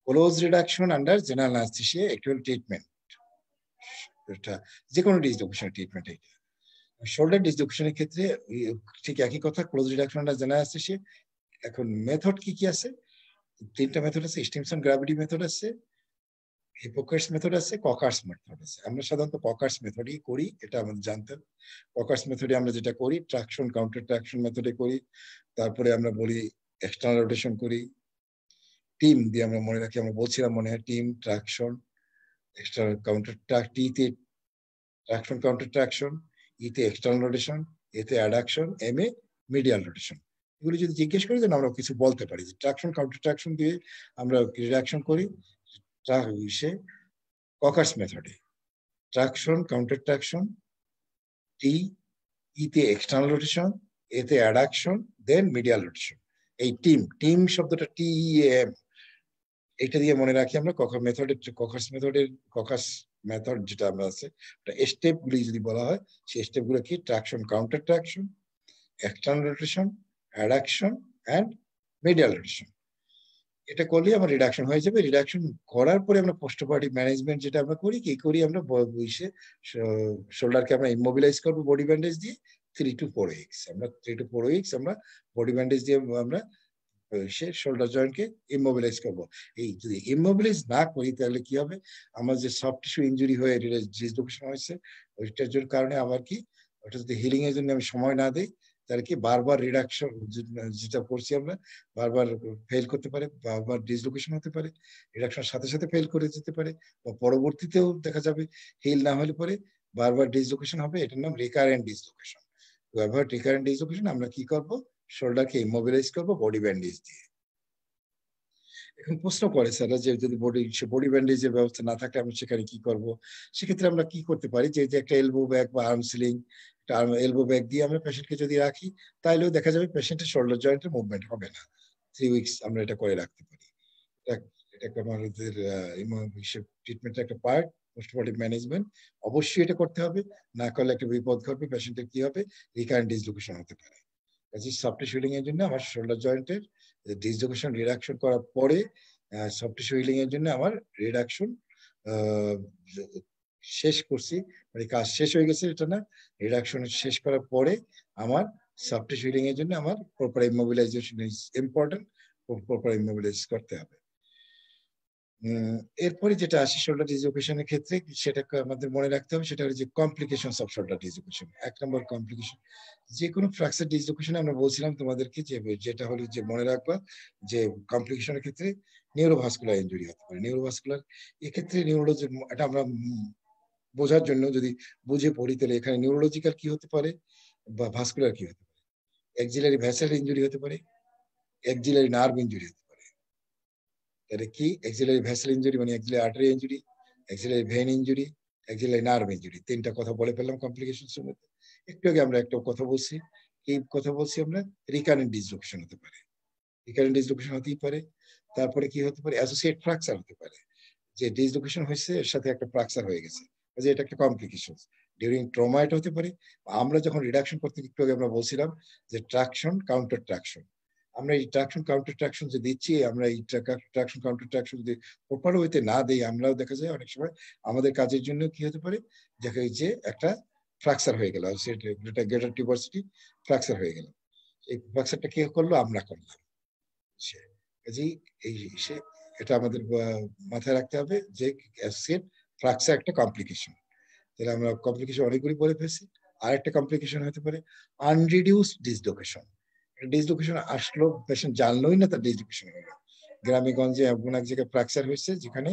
Close reduction under general anaesthesia একটি হলো ট্রিটমেন্ট, এটা যে কোনো ডিসলোকেশনের ট্রিটমেন্ট। এটা শোল্ডার ডিসলোকেশনের ক্ষেত্রে ঠিক একই কথা, close reduction under general anaesthesia. এখন মেথড কি কি আছে, 3টা মেথড আছে। স্টিমসন গ্র্যাভিটি মেথড আছে, হিপোক্রেটস মেথড আছে, ককার্স মেথড আছে। আমরা সাধারণত ককার্স মেথডই করি, এটা আমাদের জানতে হবে। ককার্স মেথডে আমরা যেটা করি, ট্রাকশন কাউন্টার ট্রাকশন মেথডে করি। তারপরে আমরা বলি এক্সটার্নাল রোটেশন করি। টিম দিয়ে আমরা মনে রাখি, আমরা বলছিলাম মনে হয়, টিম, ট্রাকশন, এক্সটার্নাল কাউন্টার টিতে ট্রাকশন কাউন্টার ট্রাকশন, ইতে এক্সটার্নাল রোটেশন, এতে addiction, M A medial rotation. এগুলি যদি জিজ্ঞেস করি যেন আমরা কিছু বলতে পারি যে ট্রাকশন কাউন্টার ট্রাকশন দিয়ে আমরা রিডাকশন করি ককার্স মেথডে। ট্রাকশন কাউন্টার ট্রাকশন, টি, ইতে এক্সটার্নাল রোটেশন, এতে অ্যাডাকশন, দেন মিডিয়াল রোটেশন। এই টিম শব্দটা TEM, এটা দিয়ে মনে রাখি আমরা ককার্স মেথড যেটা আমরা আছে, স্টেপ গুলি যদি বলা হয়, সেই স্টেপ গুলো কি, traction counter traction, external rotation, adduction and medial rotation. এটা করলে আমার রিডাকশন হয়ে যাবে। রিডাকশন করার পরে আমরা পোস্টোপারেটিভ ম্যানেজমেন্ট যেটা আমরা করি, কি করি, আমরা শোল্ডারকে আমরা ইমোবিলাইজ করবো বডি ব্যান্ডেজ দিয়ে 3 to 4 উইকস। আমরা 3 to 4 উইকস আমরা বডি ব্যান্ডেজ দিয়ে আমরা সে শোল্ডার জয়েন্টকে ইমোবিলাইজ করবো। এই যদি ইমোবিলাইজ না করি তাহলে কি হবে, আমার যে সফট টিস্যু ইনজুরি হয়ে ডিসলোকেশন হয়েছে ওইটার জন্য কারণে আমার কি, ওটা যদি হিলিং এর জন্য আমি সময় না দিই তাহলে কি বারবার রিডাকশন যেটা করছি আমরা বারবার ফেল করতে পারে, বারবার ডিসলোকেশন হতে পারে, রিডাকশন সাথে সাথে ফেল করে যেতে পারে, বা পরবর্তীতেও দেখা যাবে হিল না হলে পরে বারবার ডিসলোকেশন হবে। এটার নাম recurrent dislocation. To avoid recurrent dislocation আমরা কি করব, শোল্ডারকে ইমোবিলাইজ করবো বডি ব্যান্ডেজ দিয়ে। এখন প্রশ্ন করে স্যার যে যদি বডি ব্যান্ডেজের ব্যবস্থা না থাকে আমি সেখানে কি করব, সেক্ষেত্রে আমরা কি করতে পারি, যে একটা এলবো ব্যাগ বা আর্ম সিলিং, এলবো ব্যাগ দিয়ে আমরা পেশেন্টকে যদি রাখি তাহলেও দেখা যাবে পেশেন্টের শোল্ডার জয়েন্টের মুভমেন্ট হবে না। 3 উইকস আমরা এটা করে রাখতে পারি। এটা আমাদের ট্রিটমেন্টের একটা পার্ট। পোস্টমর্টম ম্যানেজমেন্ট অবশ্যই এটা করতে হবে, না করলে একটা বিপদ ঘটবে, পেশেন্টের কি হবে, রিকারেন্ট ডিসলোকেশন হতে পারে। কাজে সফট টিস্যু হিলিং এর জন্য আমার শোল্ডার জয়েন্টের ডিসলোকেশন রিডাকশন করার পরে সফট টিস্যু হিলিং এর জন্য আমার রিডাকশন শেষ করছি, মানে কাজ শেষ হয়ে গেছে এটা না, রিডাকশন শেষ করার পরে আমার সফট টিস্যু হিলিং এর জন্য আমার proper immobilisation is important, proper immobilise করতে হবে। এরপরে যেটা আসে শোল্ডার ডিসলোকেশনের ক্ষেত্রে সেটাকে আমাদের মনে রাখতে হবে, সেটা হলো যে complications of shoulder dislocation. 1 number complication, যে কোনো ফ্র্যাকচার ডিসলোকেশনে আমরা বলছিলাম তোমাদেরকে যে যেটা হলো যে মনে রাখবা যে কমপ্লিকেশনের ক্ষেত্রে নিউরোভাস্কুলার ইনজুরি হতে পারে। নিউরোভাস্কুলার এক্ষেত্রে নিউরোলজি, এটা আমরা বোঝার জন্য যদি বুঝে পড়ি তাহলে এখানে নিউরোলজিক্যাল কি হতে পারে বা ভাস্কুলার কি হতে পারে, এক্সিলারি ভ্যাসেল ইনজুরি হতে পারে, এক্সিলারি নার্ভ ইনজুরি হতে পারে। এটা কি, এক্সিলারি ভ্যাসেল ইনজুরি মানে axillary artery injury, axillary vein injury, axillary nerve injury. 3টা কথা বলে ফেললাম কমপ্লিকেশনস এর মধ্যে। একটু আগে আমরা একটা কথা বলছি, কি কথা বলছি আমরা, রিকারেন্ট ডিসলোকেশন হতে পারে, রিকারেন্ট ডিসলোকেশন হতেই পারে। তারপরে কি হতে পারে, অ্যাসোসিয়েট ফ্র্যাকচার হতে পারে, যে ডিসলোকেশন হয়েছে এর সাথে একটা ফ্র্যাকচার হয়ে গেছে, যে এটা একটা কমপ্লিকেশন ডিউরিং ট্রমা এটা হতে পারে। আমরা যখন রিডাকশন করতে একটু আগে আমরা বলছিলাম যে ট্রাকশন কাউন্টার ট্রাকশন, আমরা এই ট্রাকশন কাউন্টার ট্রাকশন যে দিচ্ছি, আমরা এই ট্রাকশন কাউন্টার ট্রাকশন যদি প্রপার ওয়েতে না দেই, আমরাও দেখা যায় অনেক সময় আমাদের কাজের জন্য কি হতে পারে, দেখা যায় যে একটা ফ্র্যাকচার হয়ে গেল, সেটা গ্রেটার টিউবারসিটি ফ্র্যাকচার হয়ে গেল। এই ফ্র্যাকচারটা কে করলো, আমরা করলাম। কাজেই এই এটা আমাদের মাথায় রাখতে হবে যে অ্যাসোসিয়েট ফ্র্যাকচার একটা কমপ্লিকেশন। তাহলে আমরা কমপ্লিকেশন অনেকগুলি বলে ফেলছি। আর একটা কমপ্লিকেশন হতে পারে আনরিডিউসড ডিসলোকেশন। ডিসলোকেশন আসলো, পেশেন্ট জানলোই না তার ডিসলোকেশন হলো। গ্রামে গঞ্জে এমন এক জায়গায় ফ্র্যাকচার হয়েছে যেখানে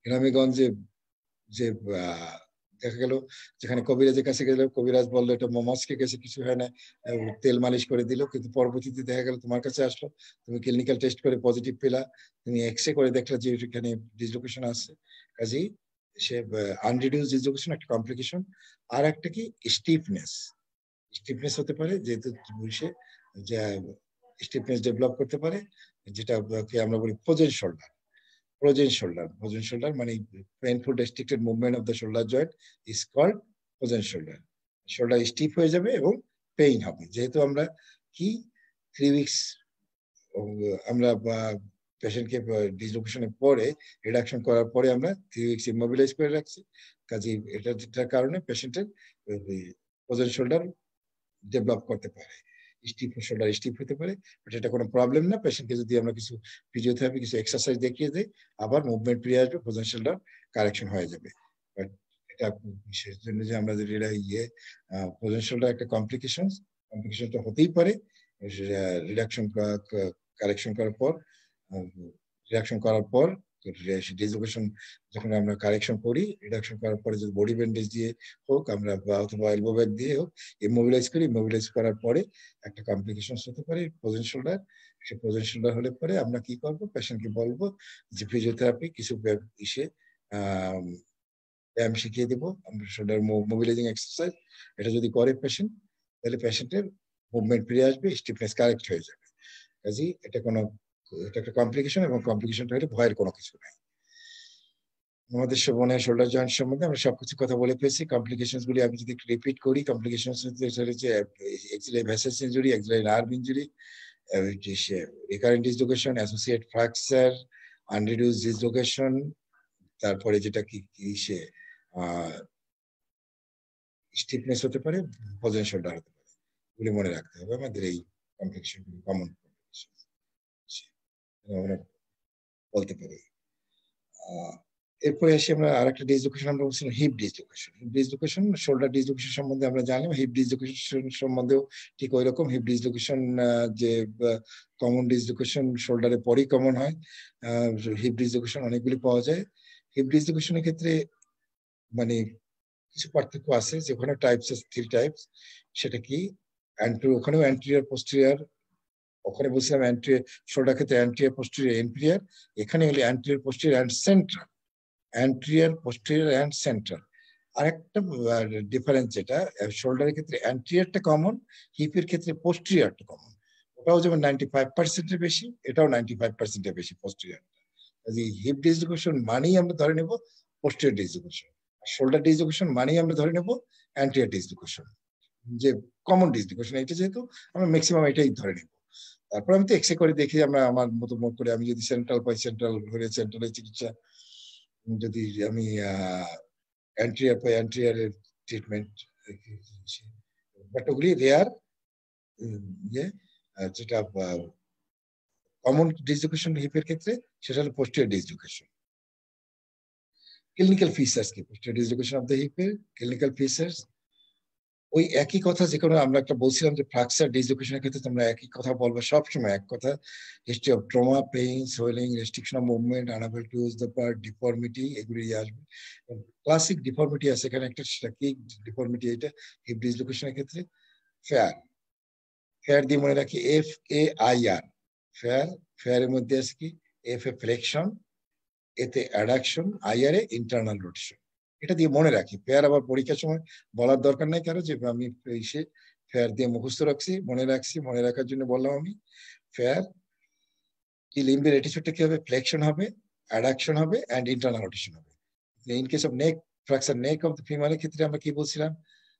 গ্রামে গঞ্জে যে দেখা গেল যেখানে কবিরাজের কাছে গেল, কবিরাজ বললো এটা মমস্কে গেছে, কিছু হয় না, তেল মালিশ করে দিল, কিন্তু পরবর্তীতে দেখা গেল তোমার কাছে আসলো, তুমি ক্লিনিক্যাল টেস্ট করে পজিটিভ পেলা, তুমি এক্সরে করে দেখলা যে এখানে ডিসলোকেশন আসছে। কাজেই সে আনরিডিউস ডিসলোকেশন একটা কমপ্লিকেশন। আর একটা কি, স্টিফনেস, স্টিফনেস হতে পারে, যেহেতু সে যে স্টিফনেস ডেভেলপ করতে পারে, যেটা আমরা বলি ফ্রোজেন শোল্ডার। Frozen shoulder মানে painful restricted movement of the shoulder joint is called frozen shoulder. Shoulder stiff হয়ে যাবে এবং পেইন হবে, যেহেতু আমরা কি 3 উইকস আমরা পেশেন্টকে ডিসলোকেশনের পরে রিডাকশন করার পরে আমরা 3 উইকস ইমোবিলাইজ করে রাখছি। কাজে এটার কারণে পেশেন্টের ফ্রোজেন শোল্ডার ডেভেলপ করতে পারে, শোল্ডার স্টিফ হতে পারে। বাট এটা কোনো প্রবলেম না, পেশেন্টকে যদি আমরা কিছু ফিজিওথেরাপি, কিছু এক্সারসাইজ দেখিয়ে দেই, আবার মুভমেন্ট ফিরে আসবে, ফ্রোজেন শোল্ডার কারেকশন হয়ে যাবে। বাট এটা বিশেষ জন্য যে আমরা যদি ফ্রোজেন শোল্ডার একটা কমপ্লিকেশনটা হতেই পারে রিডাকশন কারেকশন করার পর, রিডাকশন করার পর ডিসলোকেশন যখন আমরা কারেকশন করি, রিডাকশন করার পরে যদি বডি ব্যান্ডেজ দিয়ে হোক আমরা অথবা এলবো ব্যাগ দিয়ে হোক ইমোবিলাইজ করি, ইমোবিলাইজ করার পরে একটা কমপ্লিকেশন হতে পারে ফ্রোজেন শোল্ডার। সে ফ্রোজেন শোল্ডার হলে পরে আমরা কি করবো, পেশেন্টকে বলবো যে ফিজিওথেরাপি কিছু ব্যায়াম শিখিয়ে দেবো, আমরা শোল্ডার মোবিলাইজিং এক্সারসাইজ। এটা যদি করে পেশেন্ট, তাহলে পেশেন্টের মুভমেন্ট ফিরে আসবে, স্টিফনেস কারেক্ট হয়ে যাবে। কাজেই এটা একটা কমপ্লিকেশন, এবং কমপ্লিকেশনটা হলে ভয়ের কোনো কিছু নাই। আমাদের শোল্ডার জয়েন্ট সম্বন্ধে আমরা সবকিছু কথা বলে ফেলছি। কমপ্লিকেশনস গুলি আমি যদি একটু রিপিট করি, কমপ্লিকেশনস হচ্ছে axillary vessels injury, axillary nerve injury, recurrent dislocation, associate fracture, unreduced dislocation, তারপরে যেটা কি স্টিফনেস হতে পারে, ফ্রোজেন শোল্ডার হতে পারে। এগুলি মনে রাখতে হবে আমাদের এই কমপ্লিকেশন গুলি, কমন আমরা বলতে পারি। এরপরে আসি আমরা আরেকটা ডিসলোকেশন আমরা বলছিলাম hip dislocation. Hip dislocation, shoulder dislocation সম্বন্ধে আমরা জানলাম। হিপ ডিসলোকেশন সম্বন্ধেও ঠিক ওই রকম। হিপ ডিসলোকেশন যে কমন ডিসলোকেশন শোল্ডারে পরই কমন হয়, হিপ ডিসলোকেশন অনেকগুলি পাওয়া যায়। হিপ ডিসলোকেশনের ক্ষেত্রে মানে কিছু পার্থক্য আছে, যে ওখানে টাইপস আছে 3 টাইপস। সেটা কি? ওখানেও অ্যান্টেরিয়র পোস্টেরিয়র, ওখানে বলছিলাম শোল্ডার ক্ষেত্রে অ্যান্টেরিয়র পোস্টেরিয়র ইনফিরিয়র, এখানে হলে anterior posterior and central. Anterior posterior and central. আরেকটা ডিফারেন্স যেটা, শোল্ডারের ক্ষেত্রে অ্যান্টেরিয়রটা কমন, হিপের ক্ষেত্রে পোস্টেরিয়রটা কমন। ওটাও যেমন 95%-এর বেশি, এটাও 95%-এর বেশি পোস্টেরিয়র। হিপ ডিসলোকেশন মানেই আমরা ধরে নেব পোস্টেরিয়র ডিসলোকেশন, আর শোল্ডার ডিসলোকেশন মানেই আমরা ধরে নেব অ্যান্টেরিয়র ডিসলোকেশন, যে কমন ডিসলোকেশন এটা, যেহেতু আমরা ম্যাক্সিমাম এটাই ধরে নেব। তারপর আমি তো এক্সরে করে দেখি আমরা আমার মতো মত করে, আমি যদি সেন্ট্রাল পাই সেন্ট্রাল হলে সেন্ট্রালের চিকিৎসা, যদি আমি অ্যান্টেরিয়র পাই অ্যান্টেরিয়রের ট্রিটমেন্ট। বাট ওগুলি রেয়ার। যেটা কমন ডিসলোকেশন হিপের ক্ষেত্রে, সেটা হলো পোস্টেরিয়র ডিসলোকেশন। ক্লিনিক্যাল ফিচার্স কি পোস্টেরিয়র ডিসলোকেশন অফ দ্য হিপের? ক্লিনিক্যাল ফিচার্স ওই একই কথা, যে কোনো আমরা একটা বলছিলাম যে ফ্র্যাকচার ডিসলোকেশনের ক্ষেত্রে তোমরা একই কথা বলবো সবসময়, এক কথা। History of trauma, pain, swelling, restriction of movement, unable to use the part, deformity, এগুলি আসবে। ক্লাসিক ডিফর্মিটি আছে এখানে একটা, সেটা কি ডিফর্মিটি? এটা হিপ ডিসলোকেশনের ক্ষেত্রে ফেয়ার। ফেয়ার দিয়ে মনে রাখি FAIR, ফেয়ার। ফেয়ারের মধ্যে আছে কি? F এ ফ্লেকশন, এতে অ্যাডাকশন, IR এ ইন্টারনাল রোটেশন। এটা দিয়ে মনে রাখি। ফেয়ার আবার পরীক্ষার সময় বলার দরকার নাই কারো যে আমি এসে ফেয়ার দিয়ে মুখস্থ রাখছি, মনে রাখছি, মনে রাখার জন্য বললাম আমি। ফেয়ার কি? লিম্বের অ্যাটিটিউডটা কি হবে? ফ্লেকশন হবে, অ্যাডাকশন হবে এন্ড ইন্টারনাল রোটেশন হবে। In case of neck fracture, neck of the ফিমারের ক্ষেত্রে আমরা কি বলছিলাম,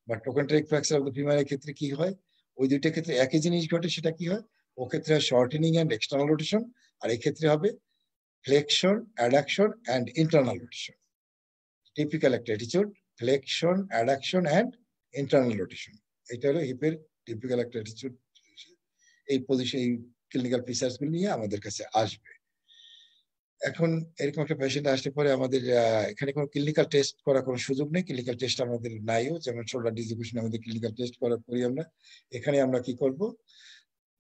বা টোকেন্ট্রিক ফ্র্যাকচার অফ দ্য ফিমারের ক্ষেত্রে কি হয়? ওই দুইটা ক্ষেত্রে একই জিনিস ঘটে। সেটা কি হয়? ও ক্ষেত্রে হয় শর্টেনিং এন্ড এক্সটার্নাল রোটেশন, আর এই ক্ষেত্রে হবে flexion, adduction and internal rotation. Typical একটা attitude, flexion, adduction and internal rotation. এটা হলো হিপের টিপিক্যাল একটা অ্যাটিটিউড। এই পজিশন, এই ক্লিনিক্যাল ফিচার্স গুলো নিয়ে আমাদের কাছে আসবে। এখন এরকম একটা পেশেন্ট আসলে পরে আমাদের এখানে কোনো ক্লিনিক্যাল টেস্ট করার কোনো সুযোগ নেই। ক্লিনিক্যাল টেস্ট আমাদের নাইও, যেমন শোল্ডার ডিসলোকেশন আমাদের ক্লিনিক্যাল টেস্ট করি আমরা। এখানে আমরা কি করব?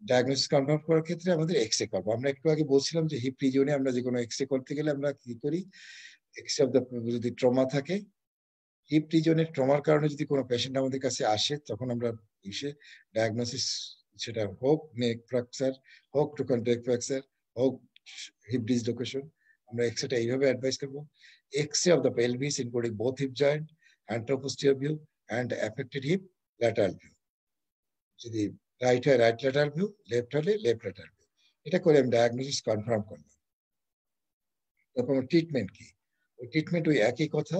ডায়াগনোসিস কনফার্ম করার ক্ষেত্রে আমাদের এক্সরে করবো। আমরা একটু আগে বলছিলাম যে হিপ রিজিয়নে আমরা যে কোনো এক্সরে করতে গেলে আমরা কি করি? এক্সরে অফ দ্য, যদি ট্রমা থাকে, হিপ রিজনের ট্রমার কারণে যদি কোনো পেশেন্ট আমাদের কাছে আসে, তখন আমরা এসে ডায়াগনোসিস, সেটা হোক নেক ফ্র্যাকচার, হোক টোকেন্ট্রিক ফ্র্যাকচার, হোক হিপ ডিসলোকেশন, আমরা এক্সরেটা এইভাবে অ্যাডভাইস করবো। X ray of the pelvis including both hip joint, anteroposterior view and affected hip lateral view. যদি রাইট হয় রাইট ল্যাটারাল ভিউ, লেফট হলে লেফট ল্যাটারাল ভিউ। এটা করে আমি ডায়াগনোসিস কনফার্ম করলাম। তারপর ট্রিটমেন্ট কি? ওই ট্রিটমেন্ট ওই একই কথা,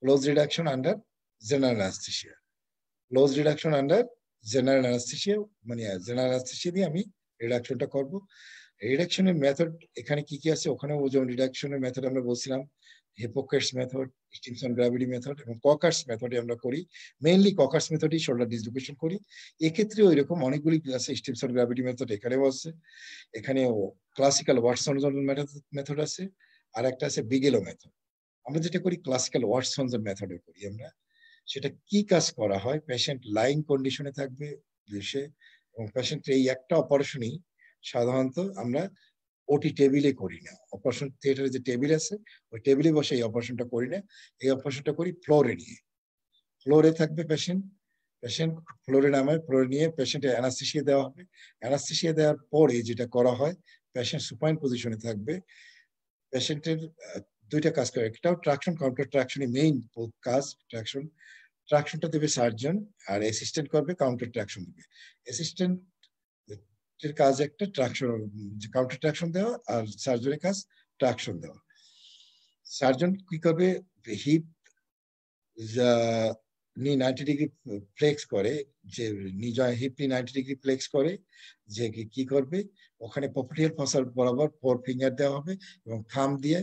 close reduction under general anaesthesia. Close reduction under general anaesthesia, মানে জেনারেল অ্যানেস্থেসিয়া দিয়ে আমি রিডাকশনটা করব। রিডাকশনের মেথড এখানে কি কি আছে? ওখানে ওজন রিডাকশনের মেথড আমরা বলছিলাম hypocrites method, Stimson gravity method এবং ককার্স মেথডে আমরা করি। মেইনলি ককার্স মেথডই শোল্ডার ডিসলোকেশন করি। এক্ষেত্রে ওই রকম অনেকগুলি আছে। স্টিমসন গ্র্যাভিটি মেথড এখানেও আছে, এখানেও ক্লাসিক্যাল ওয়াটসন মেথড আছে, আর একটা আছে বিগেলো মেথড। আমরা যেটা করি ক্লাসিক্যাল ওয়াটসন মেথডে করি আমরা। সেটা কি কাজ করা হয়? পেশেন্ট লাইং কন্ডিশনে থাকবে দেশে, এবং পেশেন্টের এই একটা অপারেশনই সাধারণত আমরা ওটি টেবিলে করি না। অপারেশন থিয়েটারে যে টেবিল আছে, ওই টেবিলে বসে এই অপারেশনটা করি না। এই অপারেশনটা করি ফ্লোরে নিয়ে। ফ্লোরে থাকবে পেশেন্ট, পেশেন্ট ফ্লোরে নামে, ফ্লোরে নিয়ে পেশেন্টে অ্যানাস্থেসিয়া দেওয়া হবে। অ্যানাস্থেসিয়া দেওয়ার পরে যেটা করা হয়, পেশেন্ট সুপাইন পজিশনে থাকবে। পেশেন্টের দুইটা কাজ করে, একটাও ট্রাকশন, কাউন্টার ট্রাকশনই মেইন কাজ। ট্রাকশনটা দেবে সার্জন, আর অ্যাসিস্ট্যান্ট করবে কাউন্টার ট্রাকশন দেবে। অ্যাসিস্ট্যান্টের কাজ একটা ট্রাকশন, কাউন্টার ট্রাকশন দেওয়া, আর সার্জনের কাজ ট্রাকশন দেওয়া। সার্জন কি করবে? হিপ নি 90 ডিগ্রি ফ্লেক্স করে, যে হিপ নি 90 ডিগ্রি ফ্লেক্স করে, যে কি করবে? ওখানে পপিটিয়াল ফসাল বরাবর 4 ফিঙ্গার দেওয়া হবে এবং থাম দিয়ে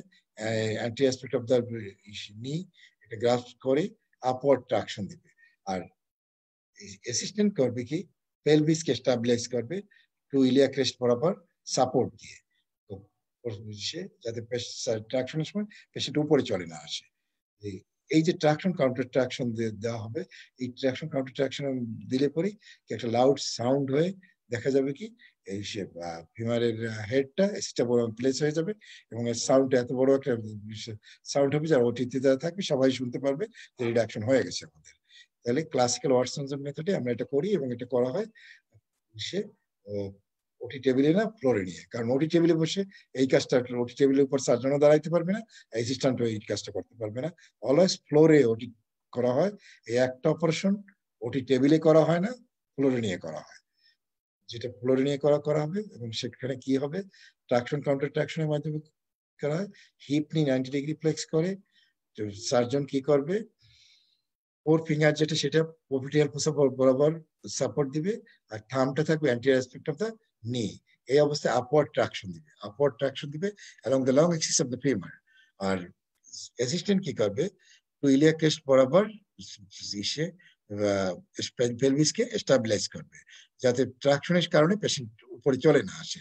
অ্যান্টি অ্যাসপেক্ট অফ দ্য নি এটা গ্রাফ করে আপওয়ার্ড ট্রাকশন দেবে। আর অ্যাসিস্ট্যান্ট করবে কি? পেলভিসকে স্টাবিলাইজ করবে, টু ইলিয়া ক্রেস্ট বরাবর সাপোর্ট দিয়ে, তো যাতে ট্রাকশনের সময় পেশেন্ট উপরে চলে না আসে। এই যে ট্রাকশন কাউন্টার ট্রাকশন দেওয়া হবে, এই ট্রাকশন কাউন্টার ট্রাকশন দিলে পরেই একটা লাউড সাউন্ড হয়ে দেখা যাবে কি এই ফিমারের হেডটা স্টেবল প্লেস হয়ে যাবে, এবং এর সাউন্ড এত বড় একটা সাউন্ড হবে যারা ওটিতে যারা থাকবে সবাই শুনতে পারবে যে রিডাকশন হয়ে গেছে আমাদের। তাহলে ক্লাসিক্যাল ওয়াটসনস মেথডে আমরা এটা করি, এবং এটা করা হয় সে ওটি টেবিলে না ফ্লোরে নিয়ে, কারণ ওটি টেবিলে বসে এই কাজটা ওটি টেবিলের উপর সার্জনও দাঁড়াইতে পারবে না, অ্যাসিস্ট্যান্টও এই কাজটা করতে পারবে না। অলওয়েজ ফ্লোরে ওটি করা হয়। এই একটা অপারেশন ওটি টেবিলে করা হয় না, ফ্লোরে নিয়ে করা হয়। যেটা ফ্লোরে নিয়ে করা হবে, এবং সেখানে কি হবে ট্রাকশন কাউন্টার ট্রাকশনের মাধ্যমে করা হয়। হিপ নি 90 ডিগ্রি ফ্লেক্স করে সার্জন কি করবে, ফোর ফিঙ্গার যেটা সেটা পপিটিয়াল ফোসা বরাবর সাপোর্ট দিবে, আর থামটা থাকবে anterior aspect of the knee. এই অবস্থায় আপওয়ার্ড ট্রাকশন দিবে along the long axis of the femur. আর অ্যাসিস্ট্যান্ট কি করবে, টু ইলিয়া ক্রেস্ট বরাবর পেলভিসকে স্টাবিলাইজ করবে, যাতে ট্রাকশনের কারণে পেশেন্ট উপরে চলে না আসে।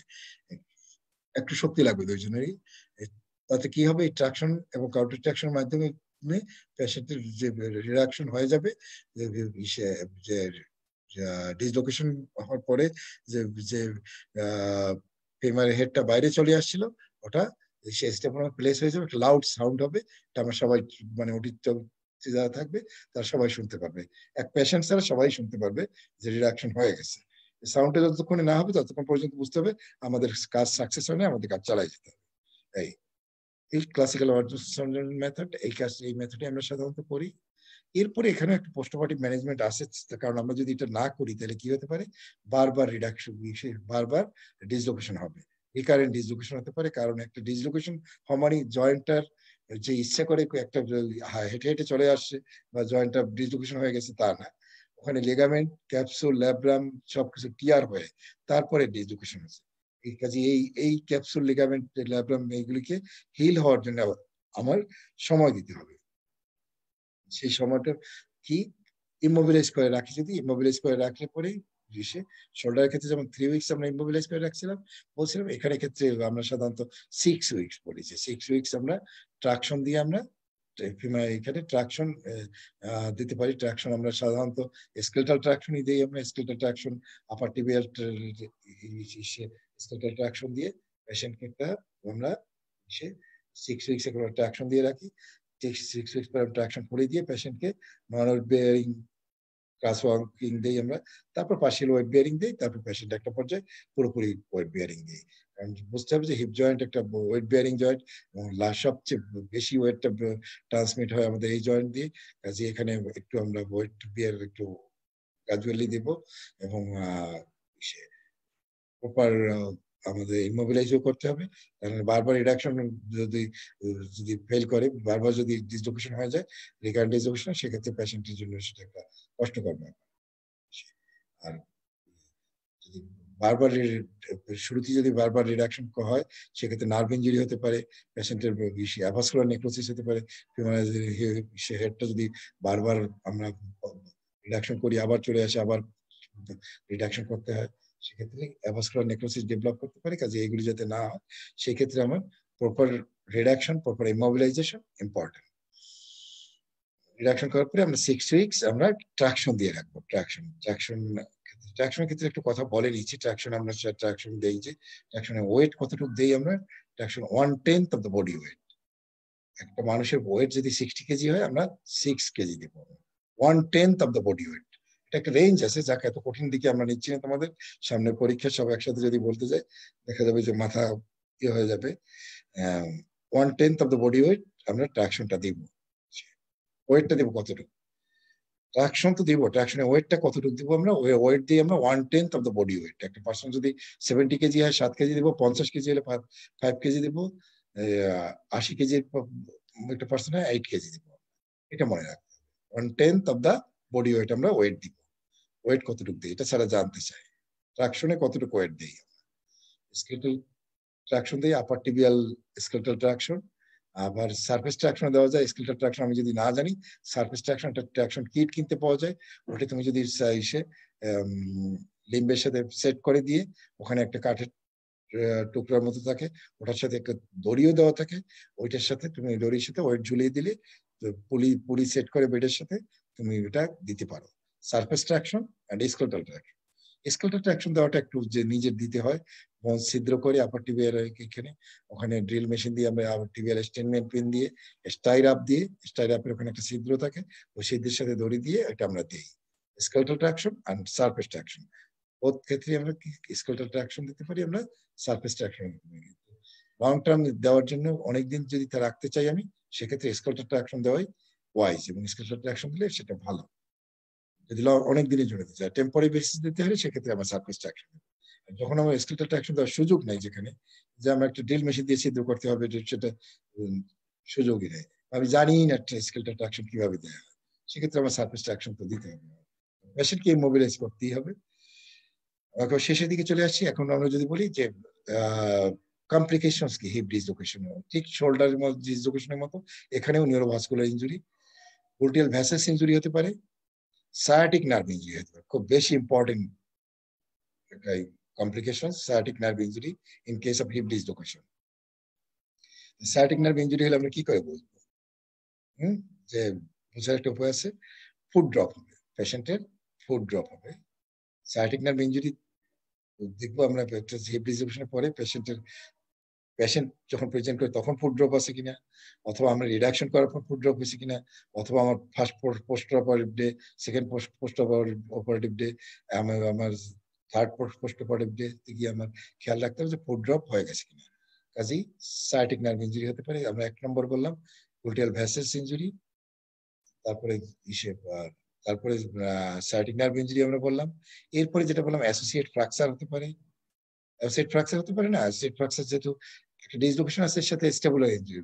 একটু শক্তি লাগবে দুইজনেরই। তাতে কি হবে, এই ট্রাকশন এবং কাউন্টার ট্রাকশনের মাধ্যমে পেশেন্টের যে রিডাকশন হয়ে যাবে, যে ডিসলোকেশন হওয়ার পরে যে যে ফিমারের হেডটা বাইরে চলে আসছিল, ওটা সে স্টেপে প্লেস হয়ে যাবে, একটা লাউড সাউন্ড হবে, এটা আমরা সবাই মানে ওটি যারা থাকবে তারা সবাই শুনতে পারবে, এক পেশেন্ট ছাড়া সবাই শুনতে পারবে যে রিডাকশন হয়ে গেছে। সাউন্ডটা যতক্ষণে না হবে ততক্ষণ পর্যন্ত বুঝতে হবে আমাদের কাজ সাকসেস হয় না, আমাদের কাজ চালাই যেতে হবে। এই ক্লাসিক্যাল ওয়াটসন মেথড, এই মেথডে আমরা সাধারণত করি। এরপরে এখানে একটা পোস্টঅপারেটিভ ম্যানেজমেন্ট আছে, কারণ আমরা যদি এটা না করি তাহলে কি হতে পারে, বারবার রিডাকশন, বারবার ডিসলোকেশন হবে, রিকারেন্ট ডিসলোকেশন হতে পারে। কারণ একটা ডিসলোকেশন হওয়া মানে জয়েন্টটার যে ইচ্ছা করে একটা হেঁটে হেঁটে চলে আসছে বা জয়েন্টটা ডিসলোকেশন হয়ে গেছে তা না, ওখানে লিগামেন্ট, ক্যাপসুল, ল্যাব্রাম সবকিছু টিয়ার হয়ে তারপরে ডিসলোকেশন হয়েছে। এই কাজে এই ক্যাপসুল, লিগামেন্ট, ল্যাব্রাম এইগুলিকে হিল হওয়ার জন্য আমার সময় দিতে হবে। সেই সময়টা কি ইমোবিলাইজ করে রাখি, যদি ইমোবিলাইজ করে রাখলে পরেই শোল্ডারের ক্ষেত্রে যেমন 3 উইকস আমরা ইমোবিলাইজ করে রাখছিলাম বলছিলাম, এখানে ক্ষেত্রে আমরা সাধারণত 6 উইকস বলেছি। 6 উইকস আমরা ট্রাকশন দিয়ে আমরা এখানে ট্রাকশন দিতে পারি। ট্রাকশন আমরা সাধারণত স্কেলটাল ট্রাকশনই দিই, আমরা স্কেলটাল ট্রাকশন, আপার টিবিয়াল স্কেলটাল ট্রাকশন দিয়ে পেশেন্টকে আমরা 6 উইকস ট্রাকশন দিয়ে রাখি। 6 উইকস পর ট্রাকশন করে দিয়ে পেশেন্টকে নর্মাল বেয়ারিং ক্লাস ওয়ার্কিং দিই আমরা, তারপর পার্শিয়াল ওয়েট বিয়ারিং দিই, তারপর পেশেন্ট একটা পর্যায়ে পুরোপুরি ওয়েট বিয়ারিং দিই। কারণ বুঝতে হবে যে হিপ জয়েন্ট একটা ওয়েট বিয়ারিং জয়েন্ট, এবং সবচেয়ে বেশি ওয়েটটা ট্রান্সমিট হয় আমাদের এই জয়েন্ট দিয়ে। কাজে এখানে একটু আমরা ওয়েট বিয়ার একটু গ্রাজুয়ালি দিব, এবং প্রপার আমাদের ইমোবিলাইজও করতে হবে। কারণ বারবার রিডাকশন যদি যদি ফেল করে, বারবার যদি ডিসলোকেশন হয়ে যায়, রিকারেন্ট ডিসলোকেশন, সেক্ষেত্রে পেশেন্টের জন্য সেটা একটা কষ্টকর ব্যাপার। আর যদি বারবার শুরুতে যদি বারবার রিডাকশন হয়, সেক্ষেত্রে নার্ভ ইঞ্জুরি হতে পারে, পেশেন্টের অ্যাভাসকুলার নেক্রোসিস হতে পারে। হেডটা যদি বারবার আমরা রিডাকশন করি, আবার চলে আসে, আবার রিডাকশন করতে হয়, সেক্ষেত্রে অ্যাভাসকুলার নেক্রোসিস ডেভেলপ করতে পারে। কাজে এগুলি যাতে না হয়, সেক্ষেত্রে আমার proper reduction, proper immobilisation important. Reduction করার পরে আমরা 6 উইকস আমরা ট্রাকশন দিয়ে রাখবো। ট্রাকশনের ক্ষেত্রে একটু কথা বলে নিচ্ছি। ট্রাকশন আমরা ট্রাকশন দেই যে ট্রাকশনের ওয়েট কতটুকু দেই আমরা, traction 1/10 of the body weight. একটা মানুষের ওয়েট যদি 60 কেজি হয়, আমরা 6 কেজি দিব, 1/10 অফ দ্য বডি ওয়েট। এটা একটা রেঞ্জ আছে, যাকে এত কঠিন দিকে আমরা নিচ্ছি না। তোমাদের সামনে পরীক্ষা সব একসাথে যদি বলতে যাই, দেখা যাবে যে মাথা ইয়ে হয়ে যাবে। 1/10 অফ দ্য বডি ওয়েট আমরা ট্রাকশনটা দিব। ওয়েটটা দিব কতটুকু, ট্রাকশন তো দিব, ট্রাকশনের ওয়েটটা কতটুকু দিব আমরা, ওয়েট দিয়ে আমরা 1/10 অফ দ্য বডি ওয়েট। একটা পার্সন যদি 70 কেজি হয় 7 কেজি দিব, 50 কেজি হলে 5 কেজি দিব, 80 কেজির একটা পার্সন হয় 8 কেজি দিব। এটা মনে রাখতে হবে, 1/10 অফ দ্য বডি ওয়েট আমরা ওয়েট দিব। ওয়েট কতটুকু দিই এটা ছাড়া জানতে চাই, ট্রাকশনে কতটুকু ওয়েট দিই। স্কেলেটাল ট্রাকশন দিই, আপার টিবিয়াল স্কেলেটাল ট্রাকশন। আবার সারফেস ট্রাকশন দেওয়া যায়। স্কেলেটাল ট্রাকশন আমি যদি না জানি, সারফেস ট্রাকশন একটা ট্রাকশন কিট কিনতে পাওয়া যায়, ওটা তুমি যদি লিম্বের সাথে সেট করে দিয়ে ওখানে একটা কাঠের টুকরার মতো থাকে, ওটার সাথে একটা দড়িও দেওয়া থাকে, ওইটার সাথে তুমি দড়ির সাথে ওয়েট ঝুলিয়ে দিলে পুলি পুলি সেট করে বেডের সাথে তুমি এটা দিতে পারো। Surface traction and skeletal traction. Skeletal traction দেওয়াটা একটু যে নিজের দিতে হয়, ছিদ্র করে আপার টিবিয়াল এখানে, ওখানে ড্রিল মেশিন দিয়ে আমরা আপার টিবিয়াল স্টেনমেন্ট পিন দিয়ে স্টাইর আপ দিয়ে, স্টাইর আপের ওখানে একটা ছিদ্র থাকে, ওই ছিদ্রের সাথে দড়ি দিয়ে এটা আমরা দিই। Skeletal traction and surface traction both ক্ষেত্রে আমরা স্কেলেটাল ট্রাকশন দিতে পারি, আমরা সারফেস ট্রাকশন দিতে পারি। লং টার্ম দেওয়ার জন্য অনেকদিন যদি তা রাখতে চাই আমি, সেক্ষেত্রে স্কেলেটাল ট্রাকশন দেওয়াই ওয়াইজ, এবং স্কেলেটাল ট্রাকশন দিলে সেটা ভালো। যদি অনেক দিনের জন্য দিতে চাই, টেম্পোরারি বেসিস দিতে হলে সেক্ষেত্রে আমার সারফেস ট্রাকশন। যখন আমার স্কেলেটাল ট্রাকশন দেওয়ার সুযোগ নেই, যেখানে যে আমার একটা ড্রিল মেশিন দিয়ে ছিদ্র করতে হবে, সেটা সুযোগই নেই, আমি জানি না স্কেলেটাল ট্রাকশন কিভাবে দেওয়া হয়, সেক্ষেত্রে আমার সারফেস ট্রাকশন তো দিতে হবে, পেশেন্টকে ইমোবিলাইজ করতেই হবে। এখন শেষের দিকে চলে আসছি। এখন আমরা যদি বলি যে কমপ্লিকেশনস কি হিপ ডিসলোকেশন, ঠিক শোল্ডার ডিসলোকেশনের মতো এখানেও নিউরোভাস্কুলার ইনজুরি, পোল্টিয়াল ভ্যাসাস ইনজুরি হতে পারে, সায়াটিক নার্ভ ইনজুরি হতে পারে, খুব বেশি important complication sciatic nerve injury in case of heap dislocation. Sciatic nerve injury হলে আমরা কি করে বলবো? যে বোঝার একটা উপায় আছে, ফুড ড্রপ হবে, পেশেন্টের ফুড ড্রপ হবে। সায়াটিক নার্ভ ইনজুরি দেখবো আমরা হিপ ডিসলোকেশনের পরে পেশেন্ট যখন প্রেজেন্ট করে তখন ফুড ড্রপ আছে কিনা, অথবা আমরা রিডাকশন করার পর ফুড ড্রপ হয়েছে কিনা, অথবা আমার first post operative day, second post operative day, আমার থার্ড পোস্ট অপারেটিভ ডে গিয়ে আমার খেয়াল রাখতে হবে যে ফুড ড্রপ হয়ে গেছে কিনা। কাজেই সায়াটিক নার্ভ ইনজুরি হতে পারে। আমরা 1 নম্বর বললাম পোল্টিয়াল ভ্যাসাস ইনজুরি, তারপরে তারপরে সায়াটিক নার্ভ ইনজুরি আমরা বললাম। এরপরে যেটা বললাম অ্যাসোসিয়েট ফ্র্যাকচার হতে পারে। অ্যাসোসিয়েট ফ্র্যাকচার হতে পারে না, অ্যাসোসিয়েট ফ্র্যাকচার যেহেতু একটা ডিসলোকেশন আছে, এর সাথে স্টেবুলার ইনজুরি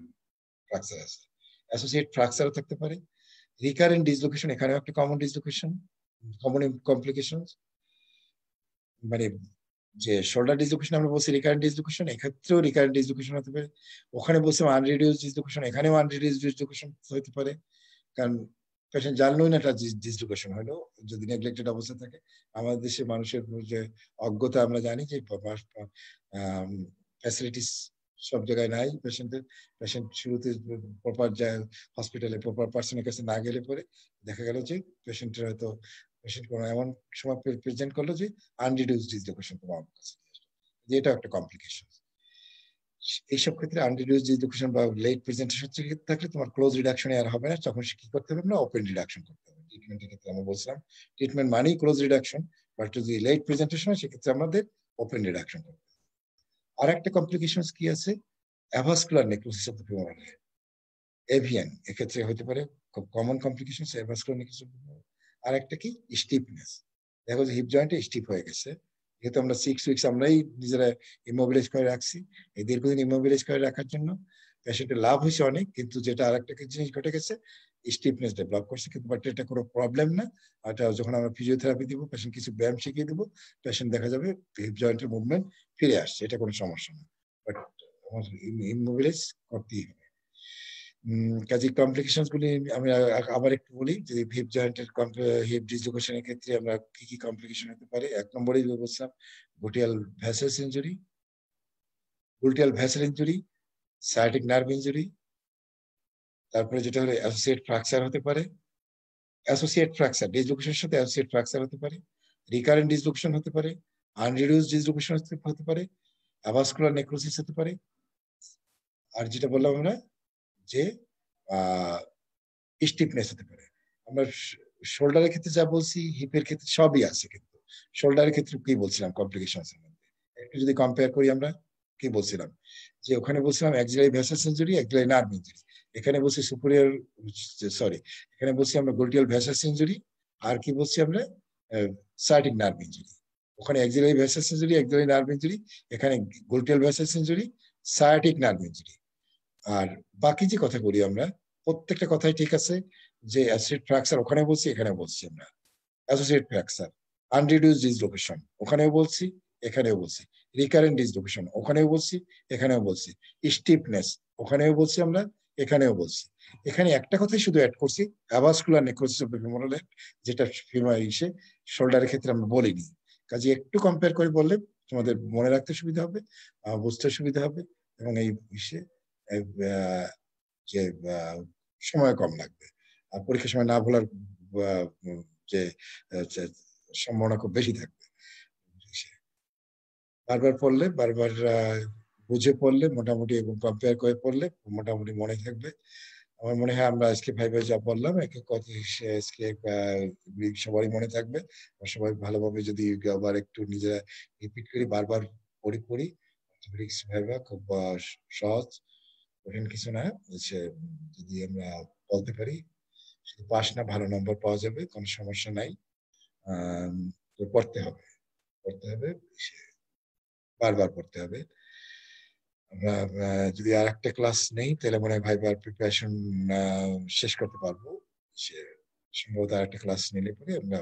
ফ্র্যাকচার আছে, অ্যাসোসিয়েট ফ্র্যাকচারও থাকতে পারে। রিকারেন্ট ডিসলোকেশন এখানেও একটা কমন ডিসলোকেশন, কমন কমপ্লিকেশন, মানে যে শোল্ডার ডিসলোকেশন আমরা বলছি রিকারেন্ট ডিসলোকেশন, এক্ষেত্রেও রিকারেন্ট ডিসলোকেশন হতে পারে। ওখানে বলছিলাম আনরিডিউস ডিসলোকেশন, এখানেও আনরিডিউস ডিসলোকেশন হতে পারে, কারণ পেশেন্ট জানলোই না তার ডিসলোকেশন হলো, যদি নেগলেক্টেড অবস্থা থাকে। আমাদের দেশে মানুষের যে অজ্ঞতা, আমরা জানি যে ফ্যাসিলিটিস সব জায়গায় নাই পেশেন্টের, পেশেন্ট শুরুতে প্রপার হসপিটালে প্রপার পার্সনের কাছে না গেলে পরে দেখা গেল যে পেশেন্টের হয়তো পেশেন্ট কোনো এমন সময় প্রেজেন্ট করলো যে আনরিডিউস ডিসলোকেশন তোমার কাছে, যেটা একটা কমপ্লিকেশন। এইসব ক্ষেত্রে আনরিডিউস ডিসলোকেশন বা লেট প্রেজেন্টেশন থাকলে তোমার ক্লোজ রিডাকশন আর হবে না, তখন কি করতে হবে না, ওপেন রিডাকশন করতে হবে। ট্রিটমেন্টের ক্ষেত্রে আমরা বলছিলাম ট্রিটমেন্ট মানেই ক্লোজ রিডাকশন, বাট যদি লেট প্রেজেন্টেশন হয় সেক্ষেত্রে আমাদের ওপেন রিডাকশন করতে হবে। আর একটা কমপ্লিকেশন কি আছে, অ্যাভাস্কুলার necrosis of the femoral head, avian, এক্ষেত্রে হতে পারে খুব কমন কমপ্লিকেশন অ্যাভাস্কুলার নেক্রোসিস। আর একটা কি স্টিফনেস, দেখো যে হিপ জয়েন্টে স্টিফ হয়ে গেছে, যেহেতু আমরা 6 উইকস আমরাই নিজেরা ইমোবিলাইজ করে রাখছি, এই দীর্ঘদিন ইমোবিলাইজ করে রাখার জন্য পেশেন্টের লাভ হয়েছে অনেক, কিন্তু যেটা আর একটা জিনিস ঘটে গেছে, স্টিফনেস ডেভেলপ করছে, কিন্তু বাট এটা কোনো প্রবলেম না। এটা যখন আমরা ফিজিওথেরাপি দিব, পেশেন্ট কিছু ব্যায়াম শিখিয়ে দিব, পেশেন্ট দেখা যাবে হিপ জয়েন্টের মুভমেন্ট ফিরে আসছে, এটা কোনো সমস্যা না, বাট ইমোবিলাইজ করতেই হবে। কাজে কমপ্লিকেশন গুলি আমি আবার একটু বলি যে হিপ জয়েন্টের হিপ ডিসলোকেশনের ক্ষেত্রে আমরা কি কি কমপ্লিকেশন হতে পারে। 1 নম্বরে বলছিলাম গুটিয়াল ভ্যাসাস injury, gluteal vessel injury, sciatic nerve injury, তারপরে যেটা হলো অ্যাসোসিয়েট ফ্র্যাকচার হতে পারে, অ্যাসোসিয়েট ফ্র্যাকচার ডিসলোকেশনের সাথে অ্যাসোসিয়েট ফ্র্যাকচার হতে পারে, রিকারেন্ট ডিসলোকেশন হতে পারে, আনরিডিউসড ডিসলোকেশন হতে পারে, অ্যাভাস্কুলার নেক্রোসিস হতে পারে, আর যেটা বললাম আমরা যে স্টিফনেস হতে পারে। আমরা শোল্ডারের ক্ষেত্রে যা বলছি হিপের ক্ষেত্রে সবই আছে, কিন্তু শোল্ডারের ক্ষেত্রে কি বলছিলাম কমপ্লিকেশন এর মধ্যে একটু যদি কম্পেয়ার করি, আমরা কি বলছিলাম যে ওখানে বলছিলাম অ্যাক্সিলারি ভ্যাসাস ইনজুরি, অ্যাক্সিলারি নার্ভ ইনজুরি, এখানে বলছি সুপিরিয়র সরি এখানে বলছি আমরা গুটিয়াল ভ্যাসাস ইনজুরি, আর কি বলছি আমরা সায়াটিক নার্ভ ইনজুরি। ওখানে অ্যাক্সিলারি ভ্যাসাস ইনজুরি, অ্যাক্সিলারি নার্ভ ইনজুরি, এখানে গুটিয়াল ভ্যাসাস ইনজুরি, সায়াটিক নার্ভ ইনজুরি। আর বাকি যে কথা বলি আমরা প্রত্যেকটা কথাই ঠিক আছে, যে অ্যাসোসিয়েট ফ্র্যাকচার ওখানে বলছি, এখানে বলছি আমরা অ্যাসোসিয়েট ফ্র্যাকচার, আনরিডিউসড ডিসলোকেশন ওখানেও বলছি, এখানেও বলছি, রিকারেন্ট ডিসলোকেশন ওখানেও বলছি, এখানেও বলছি, স্টিফনেস ওখানেও বলছি আমরা, এখানেও বলছি। এখানে একটা কথাই শুধু অ্যাড করছি, অ্যাভাস্কুলার necrosis of the femoral head, যেটা ফিমার ইসে শোল্ডারের ক্ষেত্রে আমরা বলিনি। কাজে একটু কম্পেয়ার করে বললে তোমাদের মনে রাখতে সুবিধা হবে, বুঝতে সুবিধা হবে, এবং এই বিষয়ে যে সময় কম লাগবে। আর পরীক্ষার সময় না ভোলার যে সম্ভাবনা খুব বেশি থাকবে। বারবার পড়লে, বারবার বুঝে পড়লে মোটামুটি, এবং কম্পেয়ার করে পড়লে মোটামুটি মনে থাকবে। আমার মনে হয় আমরা আজকে ভাইবা যা বললাম আজকে সবারই মনে থাকবে। সবাই ভালোভাবে যদি আবার একটু নিজেরা রিপিট করি, বারবার পড়ি ভাইবা খুব সহজ, কঠিন কিছু না। যদি আমরা বলতে পারি শুধু পাস না, ভালো নম্বর পাওয়া যাবে, কোনো সমস্যা নাই। তো পড়তে হবে, বারবার পড়তে হবে। আমরা যদি আর একটা ক্লাস নেই তাহলে মনে হয় ভাইবার প্রিপারেশন শেষ করতে পারবো। সম্ভবত আর একটা ক্লাস নিলে পরে আমরা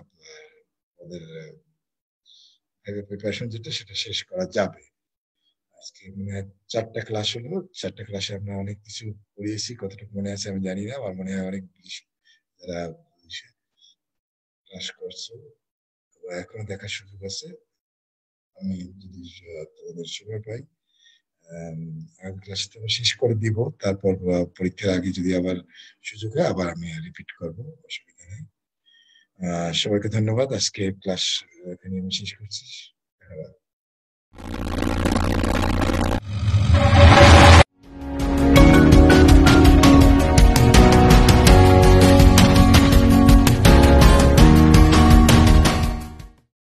আমাদের ভাইবার প্রিপারেশন যেটা সেটা শেষ করা যাবে। আজকে 4টা ক্লাস হলো, 4টা ক্লাসে আমরা অনেক কিছু পড়িয়েছি, কতটুকু মনে আছে আমি জানি না। আমার মনে হয় অনেক যারা ক্লাস করছো এখনো দেখার সুযোগ আছে। আমি যদি তোমাদের সময় পাই ক্লাসটা শেষ করে দিব, তারপর পরীক্ষার আগে যদি আবার সুযোগ হয় আবার আমি রিপিট করব, অসুবিধা নেই। সবাইকে ধন্যবাদ। আজকে ক্লাস এখানে আমি শেষ করছি। ধন্যবাদ।